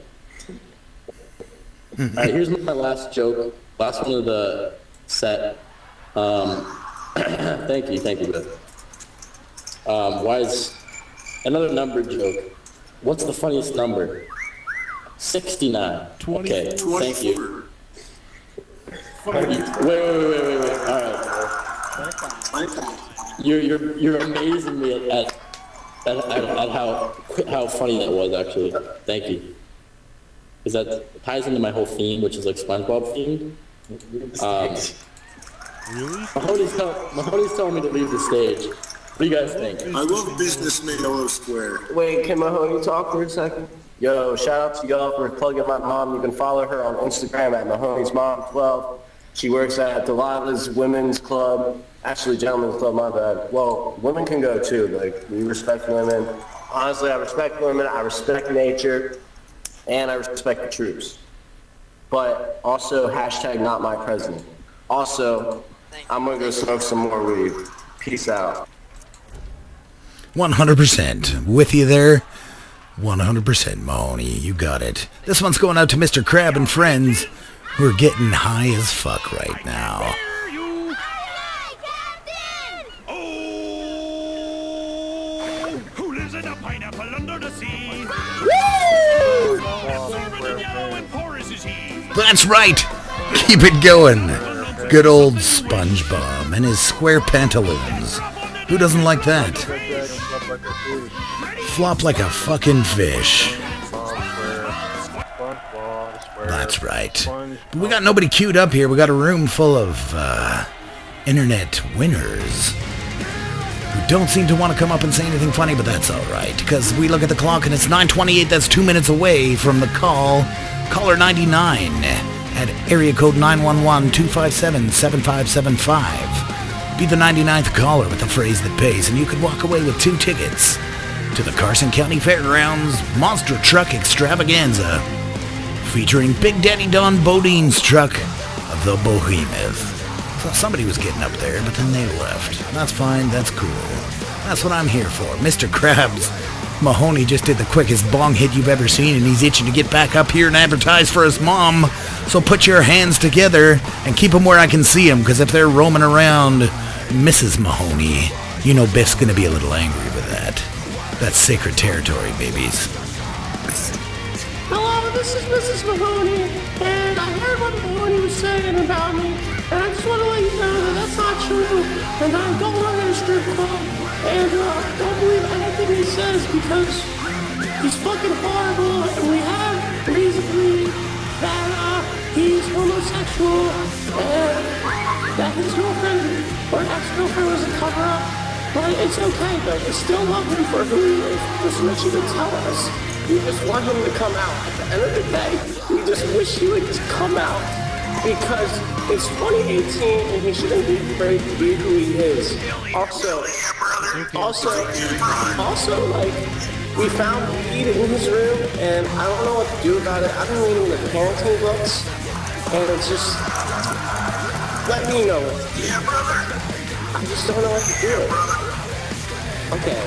All right, here's my last joke. Last one of the set. Thank you, Biff. Why is another number joke? What's the funniest number? 69. Okay, thank you. Wait. All right. You're amazing me at how funny that was, actually. Thank you. Because that ties into my whole theme, which is like SpongeBob themed. Really? Mahoney's telling me to leave the stage. What do you guys think? I love businessman Yellow Square. Wait, can Mahoney talk for a second? Yo, shout out to y'all for plugging my mom. You can follow her on Instagram at Mahoney's Mom 12. She works at Delilah's Women's Club. Actually, Gentlemen's Club, my bad. Well, women can go too. Like, we respect women. Honestly, I respect women. I respect nature. And I respect the troops. But also, hashtag not my president. Also, I'm going to go smoke some more weed. Peace out. 100% with you there. 100% Mahoney, you got it. This one's going out to Mr. Crab and friends who are getting high as fuck right now. Who lives in a pineapple under the sea? That's right. Keep it going. Good old SpongeBob and his square pantaloons. Who doesn't like that? Flop like a fucking fish. That's right. But we got nobody queued up here. We got a room full of internet winners who don't seem to want to come up and say anything funny, but that's all right, because we look at the clock and it's 9:28. That's 2 minutes away from the call. Caller 99 at area code 911-257-7575. Be the 99th caller with the phrase that pays, and you could walk away with 2 tickets to the Carson County Fairgrounds Monster Truck Extravaganza, featuring Big Daddy Don Bodine's truck, the Behemoth. So somebody was getting up there, but then they left. That's fine, that's cool. That's what I'm here for. Mr. Krabs, Mahoney just did the quickest bong hit you've ever seen, and he's itching to get back up here and advertise for his mom. So put your hands together and keep them where I can see them, because if they're roaming around Mrs. Mahoney, you know Biff's going to be a little angry with that. That's sacred territory, babies. Hello, this is Mrs. Mahoney, and I heard what Mahoney was saying about me, and I just want to let you know that that's not true, and I don't run in a strip club, and don't believe anything he says, because he's fucking horrible, and we have reason to believe that he's homosexual, and that his girlfriend or ex-girlfriend was a cover-up, but it's okay, but I still love him for who he is. Just what you would tell us. We just want him to come out. At the end of the day, we just wish he would just come out, because it's 2018 and he shouldn't be afraid to be who he is. Also, like, we found weed in his room, and I don't know what to do about it. I've been reading the parenting books, and it's just, let me know what to do. I just don't know what to do. Okay,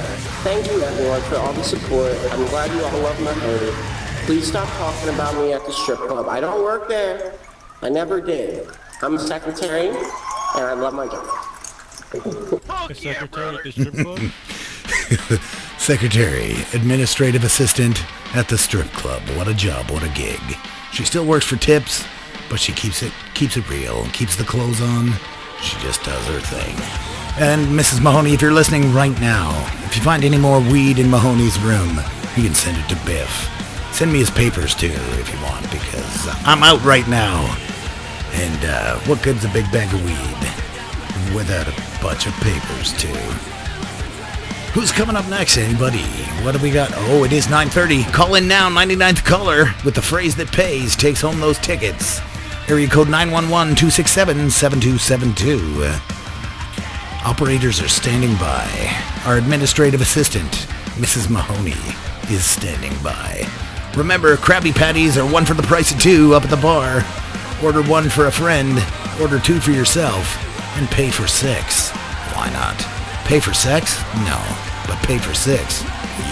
thank you everyone for all the support. I'm glad you all love my hoodie. Please stop talking about me at the strip club. I don't work there. I never did. I'm a secretary, and I love my job. A secretary at the strip club? Secretary, administrative assistant at the strip club. What a job, what a gig. She still works for tips, but she keeps it real, keeps the clothes on. She just does her thing. And Mrs. Mahoney, if you're listening right now, if you find any more weed in Mahoney's room, you can send it to Biff. Send me his papers too, if you want, because I'm out right now. And what good's a big bag of weed without a bunch of papers too? Who's coming up next, anybody? What do we got? Oh, it is 9:30. Call in now, 99th caller, with the phrase that pays, takes home those tickets. Area code 911-267-7272. Operators are standing by. Our administrative assistant, Mrs. Mahoney, is standing by. Remember, Krabby Patties are 1 for the price of 2 up at the bar. Order 1 for a friend, order 2 for yourself, and pay for 6. Why not? Pay for sex? No. But pay for 6?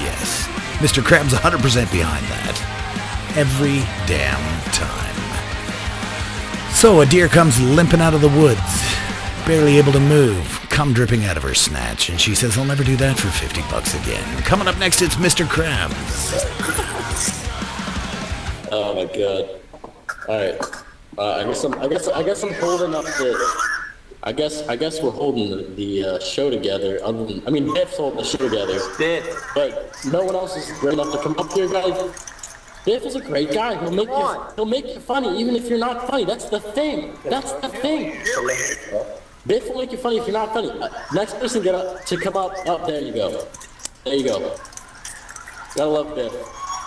Yes. Mr. Krabs 100% behind that. Every damn time. So a deer comes limping out of the woods, barely able to move, cum dripping out of her snatch, and she says, I'll never do that for $50 again. Coming up next, it's Mr. Krabs. Oh my god. Alright. I guess I'm holding up the... I guess we're holding the show together. Biff's holding the show together. Biff. But no one else is great enough to come up here, guys. Biff is a great guy. He'll make you funny, even if you're not funny. That's the thing. Biff will make you funny if you're not funny. Next person to come up. Oh, there you go. There you go. Gotta love Biff.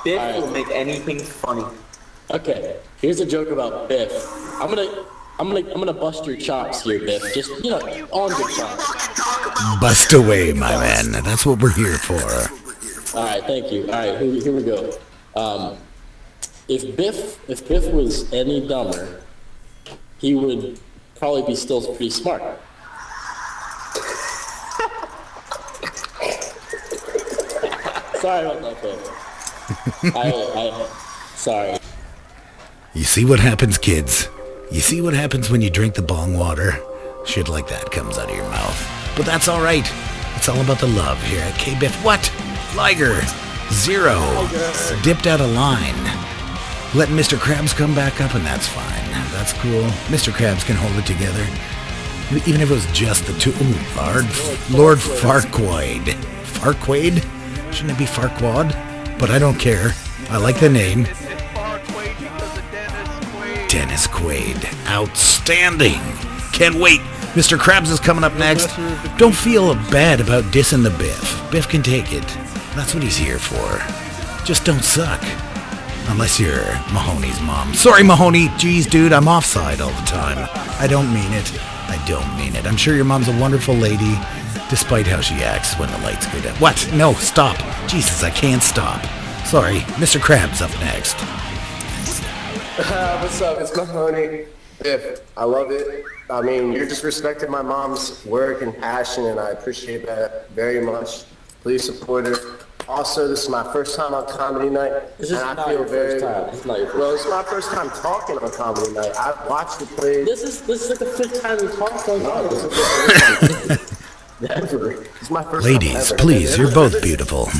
Biff will make anything funny. Okay. Here's a joke about Biff. I'm gonna bust your chops here, Biff. Just, on your chops. Bust away, my man. That's what we're here for. Alright, thank you. Alright, here we go. If Biff was any dumber, he would probably be still pretty smart. Sorry about that, Biff. Sorry. You see what happens, kids? You see what happens when you drink the bong water? Shit like that comes out of your mouth. But that's alright. It's all about the love here at K-BIFF. What? Liger. 0. Dipped out of line. Let Mr. Krabs come back up and that's fine. That's cool. Mr. Krabs can hold it together. Even if it was just the two. Ooh, Lord Farquaad. Farquaad? Shouldn't it be Farquaad? But I don't care. I like the name. Dennis Quaid. Outstanding. Can't wait. Mr. Krabs is coming up next. Don't feel bad about dissing the Biff. Biff can take it. That's what he's here for. Just don't suck. Unless you're Mahoney's mom. Sorry, Mahoney. Jeez, dude, I'm offside all the time. I don't mean it. I'm sure your mom's a wonderful lady, despite how she acts when the lights go down. What? No, stop. Jesus, I can't stop. Sorry, Mr. Krabs up next. What's up? It's Mahoney. Biff, I love it. You're just respecting my mom's work and passion, and I appreciate that very much. Please support her. Also, this is my first time on Comedy Night, and I feel very... This is my first time talking on Comedy Night. I've watched the play. This is like the 5th time we talked on Comedy. Never. It's my first Ladies, time ever. please, you're both beautiful.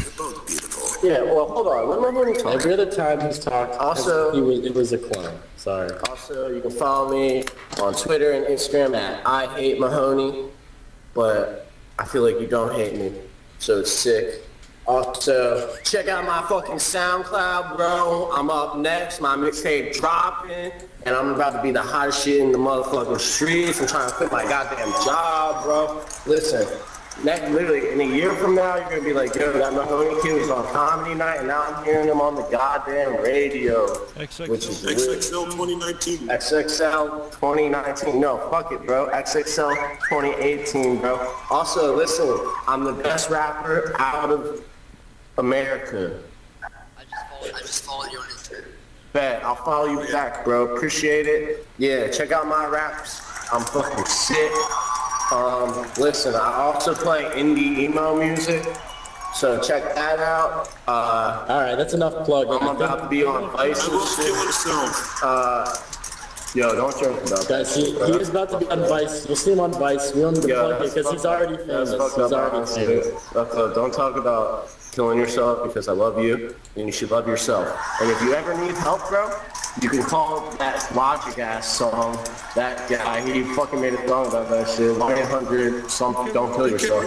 Yeah, well, hold on. Let Mahoney talk. Every other time he's talked, also, it was a clown. Sorry. Also, you can follow me on Twitter and Instagram at I Hate Mahoney, but I feel like you don't hate me, so it's sick. Also, check out my fucking SoundCloud, bro. I'm up next. My mixtape dropping, and I'm about to be the hottest shit in the motherfucking streets. I'm trying to quit my goddamn job, bro. Listen, literally, in a year from now, you're gonna be like, yo, that Mahoney kid was on Comedy Night, and now I'm hearing him on the goddamn radio. Which is XXL 2019. XXL 2019. No, fuck it, bro. XXL 2018, bro. Also, listen, I'm the best rapper out of America. I just followed you on Instagram. Bet, I'll follow you back, bro. Appreciate it. Yeah, check out my raps. I'm fucking sick. Listen, I also play indie emo music, so check that out. Alright, that's enough plug. I'm about to be on Vice and shit. Yo, don't joke about that. Guys, he is about to be on Vice. You'll see him on Vice. We don't need to plug it because he's already famous. He's already famous. Don't talk about killing yourself because I love you, and you should love yourself. And if you ever need help, bro, you can call that Logic ass song. That guy, he fucking made a song about that shit. 1-800 something, don't kill yourself.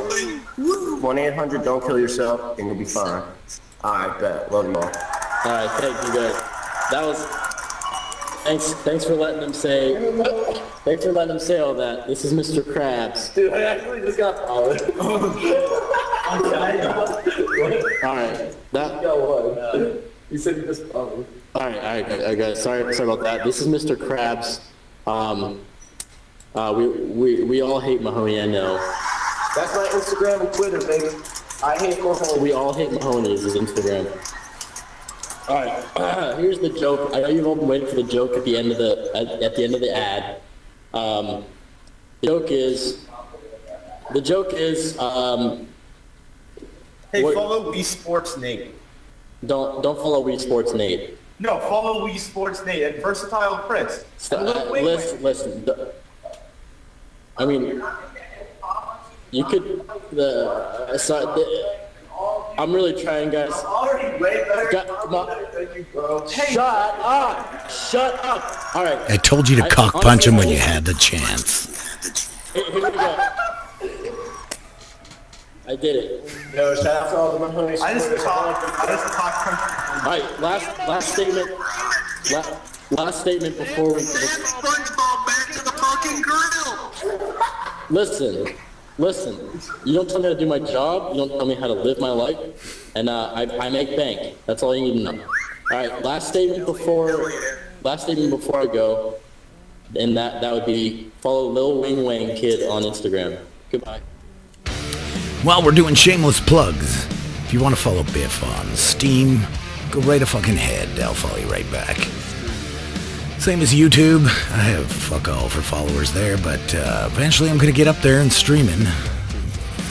1-800 don't kill yourself, and you'll be fine. Alright, bet. Love you all. Alright, thank you guys. That was... Thanks for letting him say. Thanks for letting him say all that. This is Mr. Krabs. Dude, I actually just got followed. Alright. You said you just followed. Alright, guys. Sorry about that. This is Mr. Krabs. We all hate Mahoney, I know. That's my Instagram and Twitter, baby. I hate Mahoney. We all hate Mahoney is his Instagram. Alright, here's the joke. I know you've all been waiting for the joke at the end of the ad. The joke is hey, follow B Sports Nate. Don't follow Wii Sports Nate. No, follow Wii Sports Nate and Versatile Chris. Listen. I mean, you could. I'm really trying, guys. Shut up! All right. I told you to cock punch him when you had the chance. Here we go. I did it. Yo, shout out to all the Mahoney. I just cock punched. All right, last statement. Last statement before we. SpongeBob back to the fucking grill. Listen. You don't tell me how to do my job. You don't tell me how to live my life, and I make bank. That's all you need to know. All right, last statement before I go, and that would be follow Lil Wing Wang Kid on Instagram. Goodbye. While we're doing shameless plugs, if you want to follow Biff on Steam, go right a fucking head. I'll follow you right back. Same as YouTube. I have fuck all for followers there, but eventually I'm going to get up there and streaming.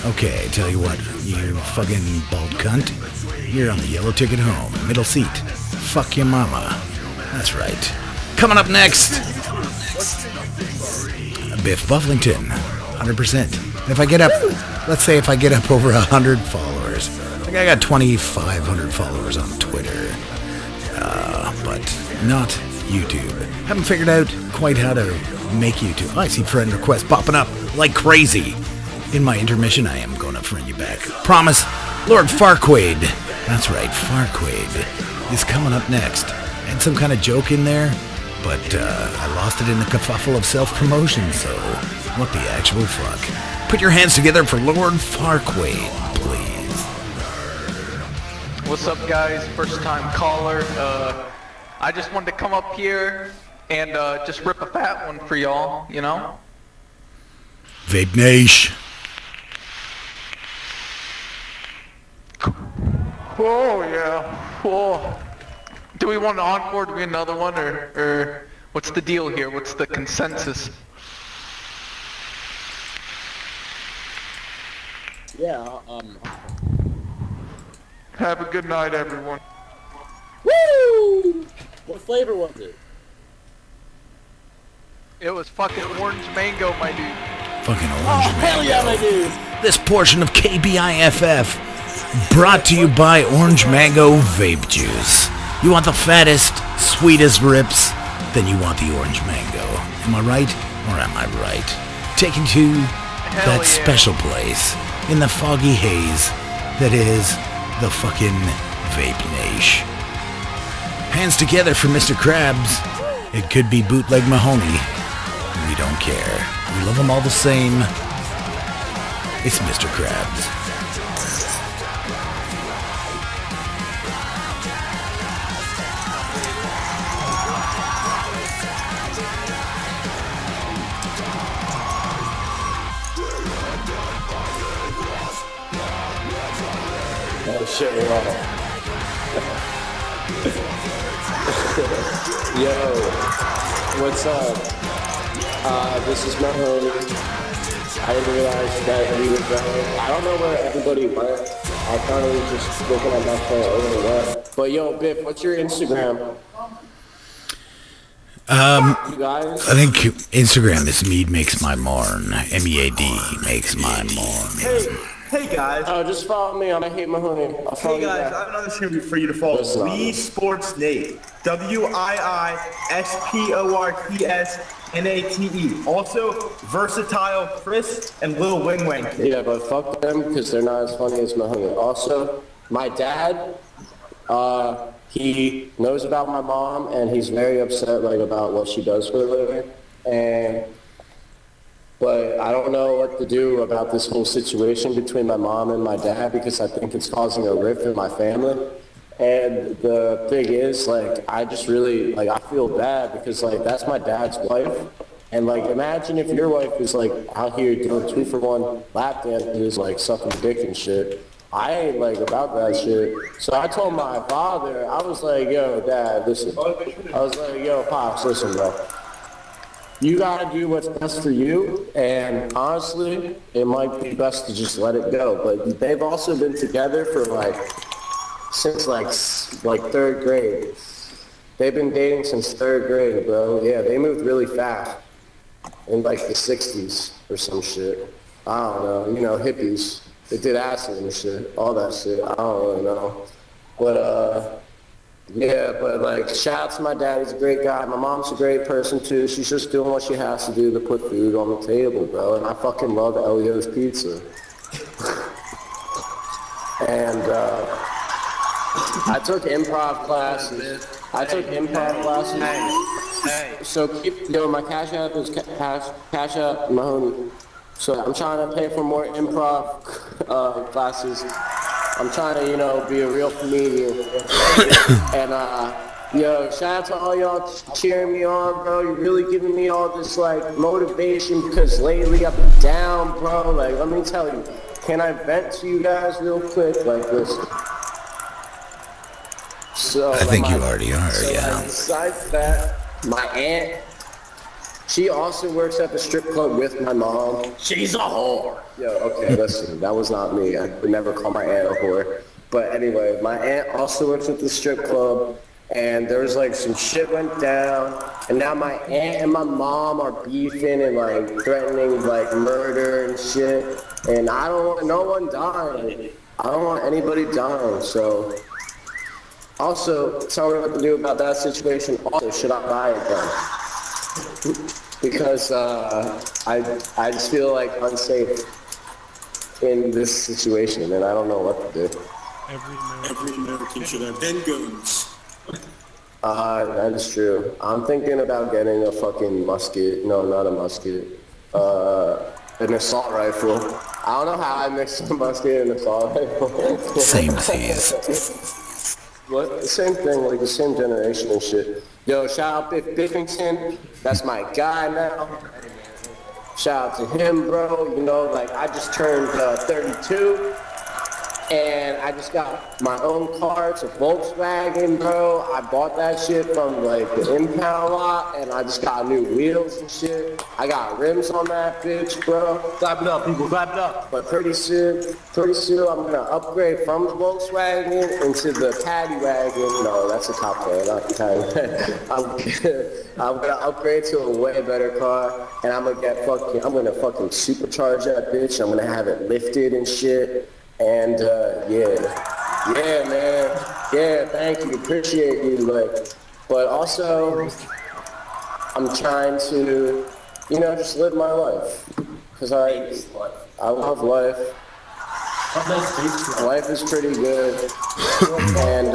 Okay, tell you what, you fucking bald cunt. You're on the yellow ticket home, middle seat. Fuck your mama. That's right. Coming up next, Biff Bufflington, 100%. If I get up, let's say if I get up over 100 followers, I think I got 2,500 followers on Twitter, but not YouTube. Haven't figured out quite how to make YouTube. I see friend requests popping up like crazy. In my intermission, I am going to friend you back. Promise, Lord Farquaid. That's right, Farquaid is coming up next. Had some kind of joke in there, but I lost it in the kerfuffle of self-promotion, so what the actual fuck. Put your hands together for Lord Farquaid, please. What's up, guys? First time caller. I just wanted to come up here and just rip a fat one for y'all, you know? Vape Nation. Oh, yeah. Oh. Do we want an encore? Do we another one? Or what's the deal here? What's the consensus? Yeah, Have a good night, everyone. Woo! What flavor was it? It was fucking orange mango, my dude. Fucking orange mango. Hell yeah, my dude! This portion of KBIFF brought to you by Orange Mango Vape Juice. You want the fattest, sweetest rips? Then you want the Orange Mango. Am I right? Or am I right? Taking to that special place in the foggy haze that is the fucking Vape Nation. Hands together for Mr. Krabs. It could be Bootleg Mahoney. We don't care. We love them all the same. It's Mr. Krabs. Oh shit, we're on. Yo, what's up? This is Mahoney. I didn't realize that we were going. I don't know where everybody went. I kind of was just looking at my phone over there. But yo, Biff, what's your Instagram? You guys? I think Instagram is Mead Makes My Morn. MEAD makes my morn. Hey guys. Oh, just follow me on I Hate Mahoney. I'll follow Hey you guys, back. I have another stream for you to follow. Wii Sports Nate. WIISPORTSNATE. Also, Versatile Chris and Lil Wing Wang Kid. Yeah, but fuck them because they're not as funny as Mahoney. Also, my dad, he knows about my mom and he's very upset like about what she does for a living. But I don't know what to do about this whole situation between my mom and my dad because I think it's causing a rift in my family. And the thing is, like, I just really, like, I feel bad because, like, that's my dad's wife. And, like, imagine if your wife is, like, out here doing 2-for-1 lap dances, like, sucking dick and shit. I ain't, like, about that shit. So I told my father, I was like, yo, Dad, listen. I was like, yo, Pops, listen, bro. You gotta do what's best for you, and honestly, it might be best to just let it go. But they've also been together for like since like third grade. They've been dating since third grade, bro. Yeah, they moved really fast in like the 60s or some shit. I don't know, you know, hippies. They did acid and shit, all that shit. I don't really know. But, yeah, but like, shout out to my dad, he's a great guy. My mom's a great person too. She's just doing what she has to do to put food on the table, bro. And I fucking love Elio's Pizza. And I took improv classes. Hey. So my Cash App is Cash App Mahoney. So I'm trying to pay for more improv classes. I'm trying to, you know, be a real comedian. And, yo, shout out to all y'all cheering me on, bro. You're really giving me all this, like, motivation because lately I've been down, bro. Like, let me tell you, can I vent to you guys real quick? Like, listen. So, I think you already are, yeah. Like, besides that, my aunt, she also works at the strip club with my mom. She's a whore. Yo, okay, listen, that was not me. I would never call my aunt a whore. But anyway, my aunt also works at the strip club, and there was like some shit went down, and now my aunt and my mom are beefing and like threatening like murder and shit. And I don't want no one dying. I don't want anybody dying, so. Also, tell me what to do about that situation. Also, should I buy a gun? Because I just feel like unsafe in this situation, and I don't know what to do. Every American should have 10 guns. That is true. I'm thinking about getting a fucking musket. No, not a musket. An assault rifle. I don't know how I mixed a musket and an assault rifle. Same please. What? Same thing, like the same generation and shit. Yo, shout out Bufflington. That's my guy now. Shout out to him, bro. You know, like I just turned 32. And I just got my own car. It's a Volkswagen, bro. I bought that shit from like the impound lot, and I just got new wheels and shit. I got rims on that bitch, bro. Clap it up, people, clap it up. But pretty soon I'm gonna upgrade from the Volkswagen into the Paddy wagon. No, that's a cop car, not the Paddy wagon. I'm gonna upgrade to a way better car, and I'm gonna fucking supercharge that bitch. I'm gonna have it lifted and shit. And, yeah, man. Yeah, thank you. Appreciate you. But also, I'm trying to, you know, just live my life. Because I love life. Life is pretty good. And,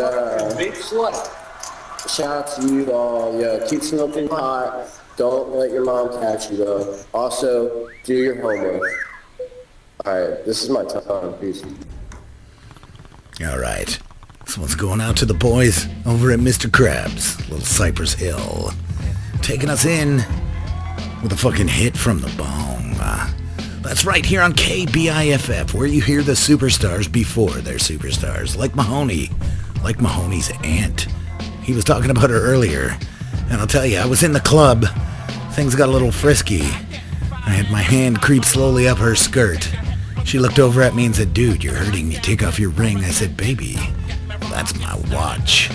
shout out to you all. Yeah, keep smoking pot. Don't let your mom catch you, though. Also, do your homework. Alright, this is my time. Peace. Alright. This one's going out to the boys over at Mr. Krabs, Little Cypress Hill. Taking us in with a fucking hit from the bong. That's right here on K-BIFF, where you hear the superstars before they're superstars. Like Mahoney. Like Mahoney's aunt. He was talking about her earlier. And I'll tell you, I was in the club. Things got a little frisky. I had my hand creep slowly up her skirt. She looked over at me and said, "Dude, you're hurting me. Take off your ring." I said, "Baby, that's my watch."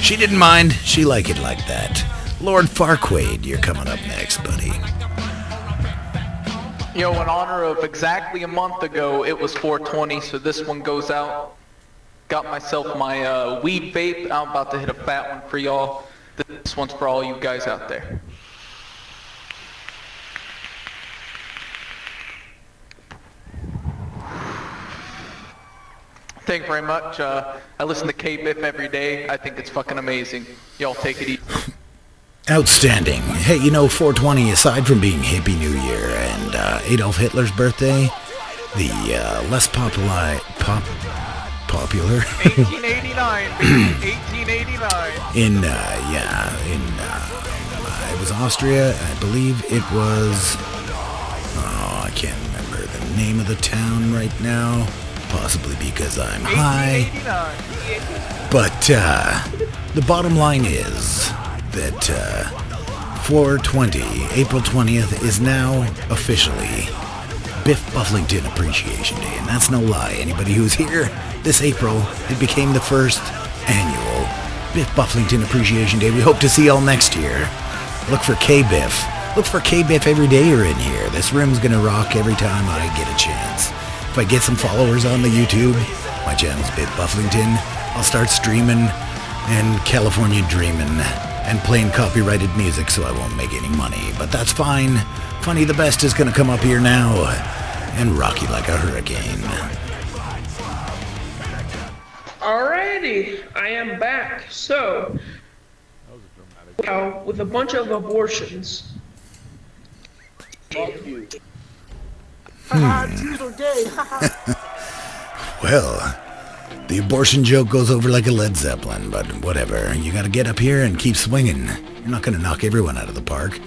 She didn't mind. She liked it like that. Lord Farquaad, you're coming up next, buddy. Yo, in honor of exactly a month ago, it was 420, so this one goes out. Got myself my weed vape. I'm about to hit a fat one for y'all. This one's for all you guys out there. Thank you very much. I listen to K-BIFF every day. I think it's fucking amazing. Y'all take it easy. Outstanding. Hey, you know, 420, aside from being Hippie New Year and Adolf Hitler's birthday, the less popular... 1889, baby. 1889. It was Austria. I believe it was... Oh, I can't remember the name of the town right now. Possibly because I'm high. But the bottom line is that 420, April 20th, is now officially Biff Bufflington Appreciation Day, and that's no lie. Anybody who's here this April, it became the first annual Biff Bufflington Appreciation Day. We hope to see you all next year. Look for K-BIFF. Look for K-BIFF every day you're in here. This room's gonna rock every time I get a chance. If I get some followers on the YouTube, my channel's Biff Bufflington, I'll start streaming and California dreaming and playing copyrighted music so I won't make any money. But that's fine. Funny the Best is gonna come up here now and rock you like a hurricane. Alrighty, I am back. So, now with a bunch of abortions. Fuck you. Jews are gay. Well, the abortion joke goes over like a Led Zeppelin, but whatever. You gotta get up here and keep swinging. You're not gonna knock everyone out of the park.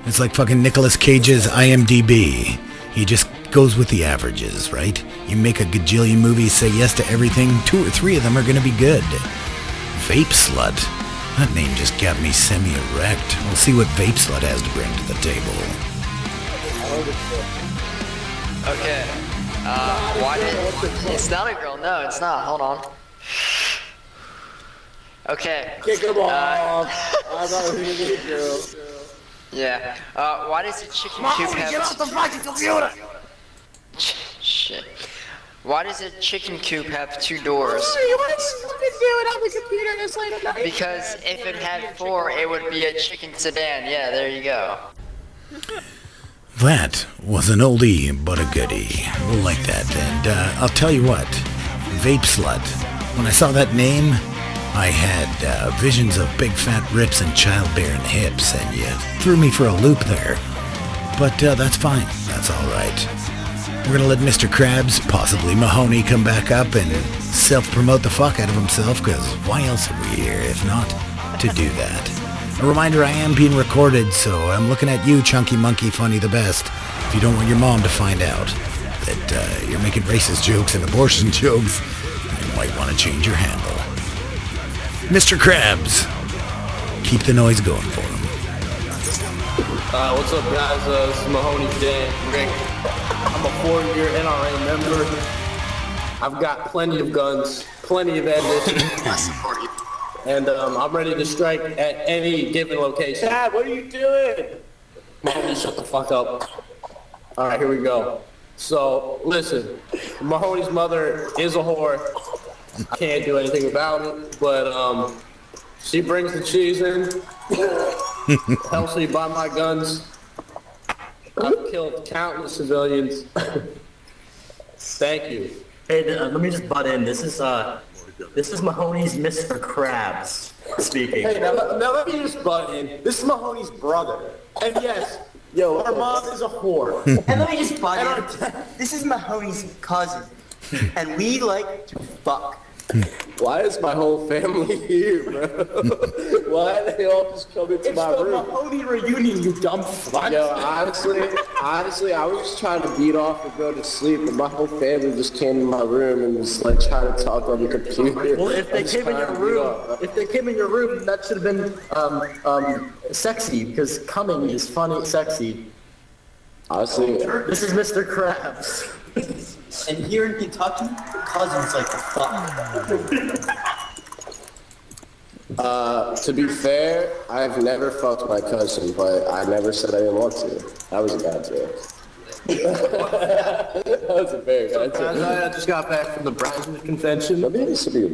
It's like fucking Nicolas Cage's IMDb. He just goes with the averages, right? You make a gajillion movies, say yes to everything, 2 or 3 of them are gonna be good. Vape Slut. That name just got me semi-erect. We'll see what Vape Slut has to bring to the table. Okay. Why did... It's not a girl. No, it's not. Hold on. Okay. Kick him off. I thought it was gonna be a girl. Yeah. Why does a chicken coop have... Get off the fucking computer! Shit. Why does a chicken coop have 2 doors? Because if it had 4, it would be a chicken sedan. Yeah, there you go. That was an oldie but a goodie. We'll like that. And I'll tell you what, Vape Slut. When I saw that name, I had visions of big fat rips and childbearing hips, and you threw me for a loop there. But that's fine. That's all right. We're gonna let Mr. Krabs, possibly Mahoney, come back up and self-promote the fuck out of himself, because why else are we here if not to do that? A reminder, I am being recorded, so I'm looking at you, Chunky Monkey Funny the Best, if you don't want your mom to find out that you're making racist jokes and abortion jokes. You might want to change your handle. Mr. Krabs, keep the noise going for him. What's up, guys? This is Mahoney's dad, Rick. I'm a 4-year NRA member. I've got plenty of guns, plenty of ammunition, and I'm ready to strike at any given location. Dad, what are you doing? Mahoney, shut the fuck up. All right, here we go. So, listen, Mahoney's mother is a whore. I can't do anything about it, but she brings the cheese in, helps me buy my guns. I've killed countless civilians. Thank you. Hey, let me just butt in. This is Mahoney's Mr. Krabs speaking. Hey, now let me just butt in. This is Mahoney's brother. And yes, yo, our mom is a whore. And let me just butt in. This is Mahoney's cousin. And we like to fuck. Why is my whole family here, bro? Why are they all just coming to my room? It's the Mahoney reunion, you dumb fuck. Yo, honestly, I was just trying to beat off and go to sleep, but my whole family just came to my room and was like trying to talk on the computer. Well, if they came in your room, that should have been sexy, because coming is fun and sexy. Honestly, this is Mr. Krabs. And here in Kentucky, cousins like to fuck. To be fair, I've never fucked my cousin, but I never said I didn't want to. That was a bad joke. That was a very bad joke. I just got back from the Brownsville convention. This should be a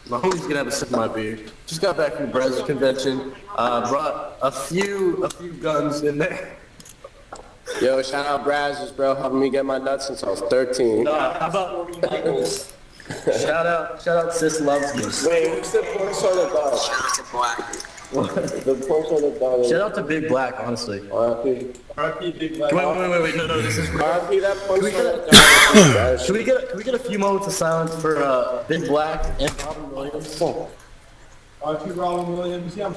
Mahoney's gonna have a sip of my beer. Just got back from the Brownsville convention. Brought a few guns in there. Yo, shout out Brazzers, bro, helping me get my nuts since I was 13. How about Michaels? Shout out Sis Loves Me. Wait, who's the porch on the dog? Shout out to Black. The porch on the dog. Shout out to Big Black, honestly. RIP Big Black. Wait, no, this is real. RIP that punch on the dog. Can we get a few moments of silence for Big Black and Robin Williams? RIP Robin Williams, yeah.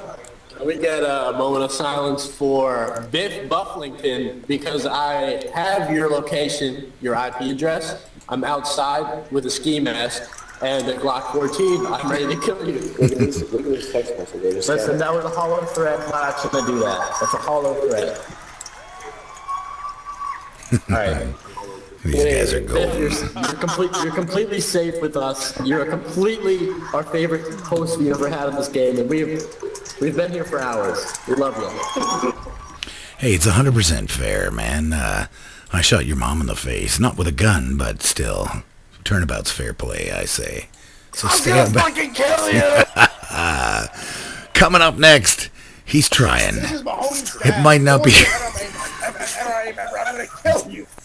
We get a moment of silence for Biff Bufflington because I have your location, your IP address. I'm outside with a ski mask and a Glock 14. I'm ready to kill you. Look at this text message. Listen, that was a hollow threat. I'm not actually going to do that. That's a hollow threat. Alright. These guys are golden. You're completely safe with us. You're completely our favorite host we ever had in this game, and we've been here for hours. We love you. Hey, it's 100% fair, man. I shot your mom in the face, not with a gun, but still. Turnabout's fair play, I say. So stand back. fucking kill you! Coming up next, he's trying. It might not be.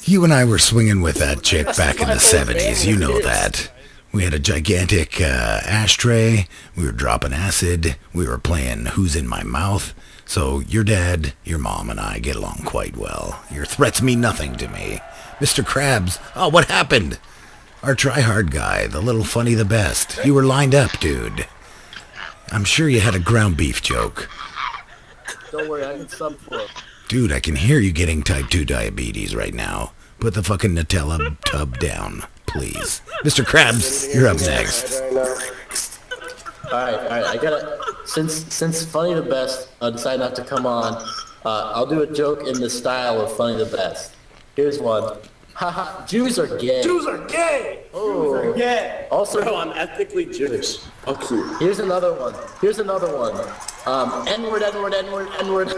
You and I were swinging with that chick back in the 70s. You know that. We had a gigantic ashtray. We were dropping acid. We were playing Who's in My Mouth. So your dad, your mom, and I get along quite well. Your threats mean nothing to me. Mr. Krabs, oh, what happened? Our try-hard guy, the little funny the best. You were lined up, dude. I'm sure you had a ground beef joke. Don't worry, I can sub for it. Dude, I can hear you getting type 2 diabetes right now. Put the fucking Nutella tub down, please. Mr. Krabs, you're up next. Alright, I gotta, since Funny the Best decided not to come on, I'll do a joke in the style of Funny the Best. Here's one. Haha, Jews are gay. Jews are gay! Oh. Jews are gay! Also, Bro, I'm ethnically Jewish. okay, here's another one. N-word.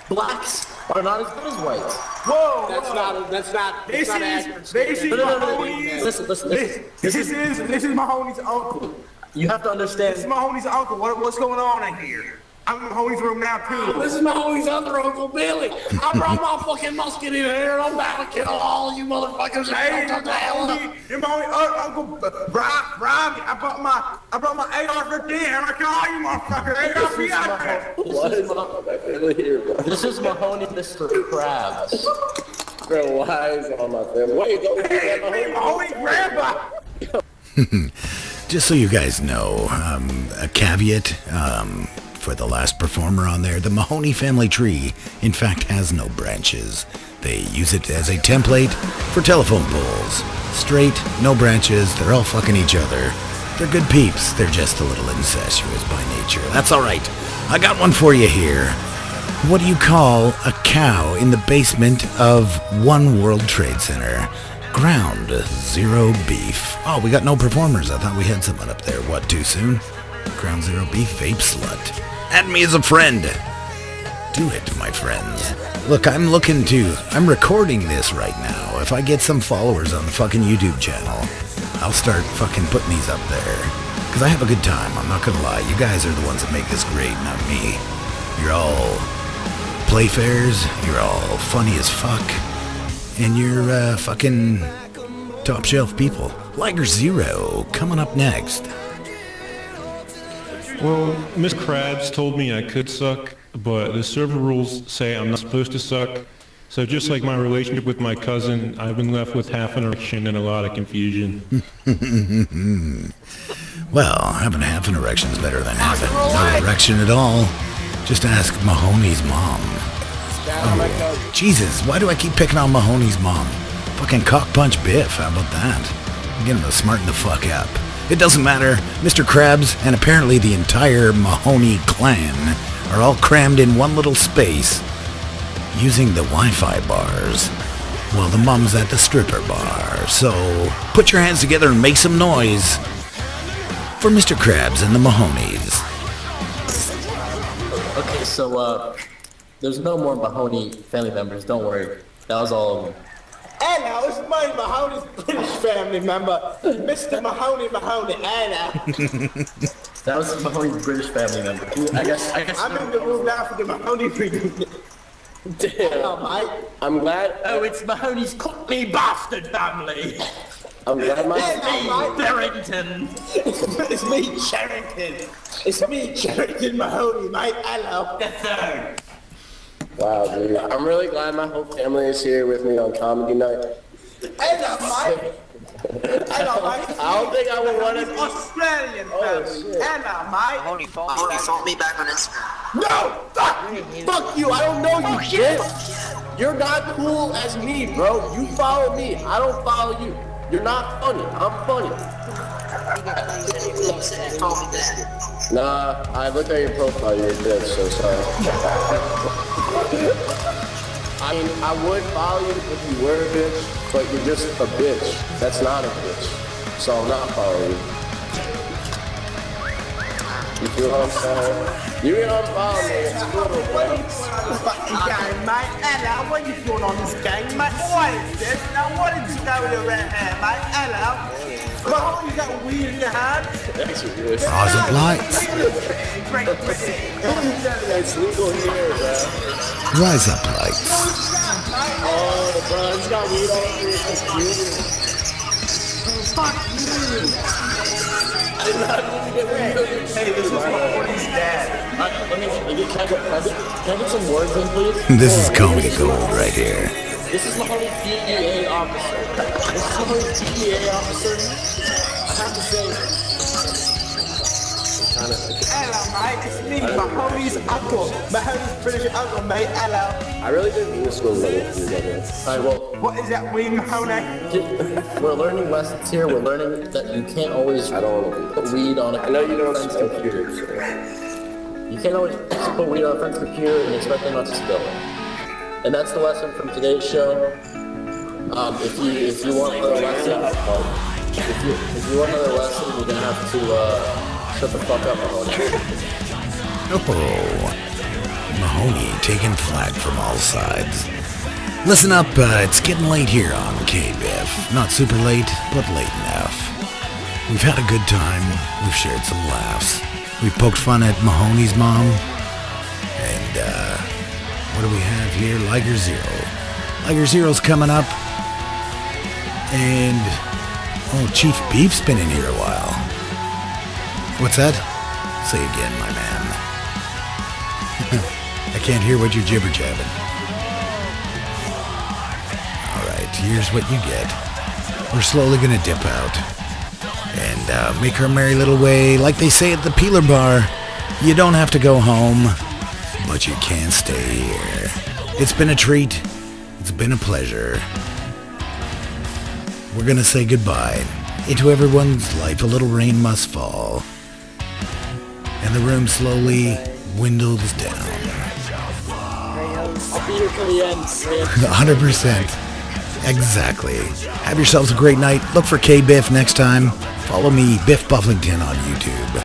Blacks are not as good as whites. Whoa! That's not This accurate. is Mahoney's. Listen. This is Mahoney's uncle. You have to understand. This is Mahoney's uncle. What's going on in here? I'm in Mahoney's room now too. This is Mahoney's other Uncle Billy. I brought my fucking musket in here and I'm about to kill all you motherfuckers. Hey, you're Mahoney's Uncle Rob. I brought my AR-15 and I kill all you motherfuckers. AR-15 out there. What is Mahoney here, bro? This is Mahoney, Mr. Krabs. Bro, why is it on my family? Wait, don't Hey, Mahoney's grandpa. Just so you guys know, a caveat for the last performer on there, the Mahoney family tree, in fact, has no branches. They use it as a template for telephone poles. Straight, no branches, they're all fucking each other. They're good peeps, they're just a little incestuous by nature. That's alright. I got one for you here. What do you call a cow in the basement of One World Trade Center? Ground Zero Beef. Oh, we got no performers. I thought we had someone up there. What, too soon? Ground Zero Beef vape slut. Add me as a friend. Do it, my friends. Look, I'm recording this right now. If I get some followers on the fucking YouTube channel, I'll start fucking putting these up there. Because I have a good time, I'm not gonna lie. You guys are the ones that make this great, not me. You're all playfairs, you're all funny as fuck, and you're fucking top shelf people. Liger Zero, coming up next. Well, Miss Krabs told me I could suck, but the server rules say I'm not supposed to suck. So just like my relationship with my cousin, I've been left with half an erection and a lot of confusion. Well, having half an erection is better than having no erection at all. Just ask Mahoney's mom. Oh, Jesus, why do I keep picking on Mahoney's mom? Fucking cock punch Biff, how about that? I'm getting to smarten the fuck up. It doesn't matter. Mr. Krabs and apparently the entire Mahoney clan are all crammed in one little space using the Wi-Fi bars while the mom's at the stripper bar. So put your hands together and make some noise for Mr. Krabs and the Mahonies. Okay, so there's no more Mahoney family members. Don't worry. That was all of them. Hello, it's my Mahoney's British family member, Mr. Mahoney. Hello. That was Mahoney's British family member. I guess. I'm in the room now for the Mahoney reunion. Damn. Hello, mate. I'm glad. Oh, it's Mahoney's Cockney bastard family. I'm glad my. Hello, mate. Barrington. It's me, Charrington. It's me, Charrington Mahoney, mate. Hello. The third. Wow, dude. I'm really glad my whole family is here with me on comedy night. Hello, mate. Hello, mate. I don't think I would want to be Australian family. Hello, mate. Mahoney, follow me back on Instagram. No! Fuck you, I don't know you, bitch. You're not cool as me, bro. You follow me. I don't follow you. You're not funny. I'm funny. Nah, I looked at your profile. You're a bitch, so sorry. I mean, I would follow you if you were a bitch, but you're just a bitch. That's not a bitch. So I'm not following you. You feel what I'm saying? You can unfollow me. It's cool, bro. Fucking game, mate. Hello, what are you doing on this game, mate? What is this? Now, what did you do with your red hair, mate? Hello. Well, you got weed in your hand? Frozen lights. It's legal here, bro. Rise up lights. Oh, bro, it's got weed all over your computer. Fuck you. I did not mean to get weed on your Hey, this is Mahoney's dad. Can I get some words in, please? This is comedy gold right here. This is Mahoney's DEA officer. This is Mahoney's DEA officer. I have to say... Hello, mate. It's me, Mahoney's uncle. Mahoney's British uncle, mate. Hello. I really didn't mean to school level for you guys. Alright, well... What is that weed, Mahoney? We're learning lessons here. We're learning that you can't always put weed on a friend's computer. You can't always put weed on a friend's computer and expect them not to spill it. And that's the lesson from today's show. If you want another lesson, if you want another lesson, you're gonna have to shut the fuck up, Mahoney. Oh, Mahoney taking flack from all sides. Listen up, it's getting late here on K-BIFF. Not super late, but late enough. We've had a good time. We've shared some laughs. We've poked fun at Mahoney's mom. And, what do we have here? Liger Zero. Liger Zero's coming up. And, oh, Chief Beef's been in here a while. What's that? Say again, my man. I can't hear what you're jibber-jabbing. Alright, here's what you get. We're slowly gonna dip out. And, make our merry little way. Like they say at the Peeler Bar, you don't have to go home, but you can stay here. It's been a treat. It's been a pleasure. We're gonna say goodbye. Into everyone's life, a little rain must fall. And the room slowly dwindles down. I'll be here till the end, 100%. Exactly. Have yourselves a great night. Look for K-BIFF next time. Follow me, Biff Bufflington, on YouTube.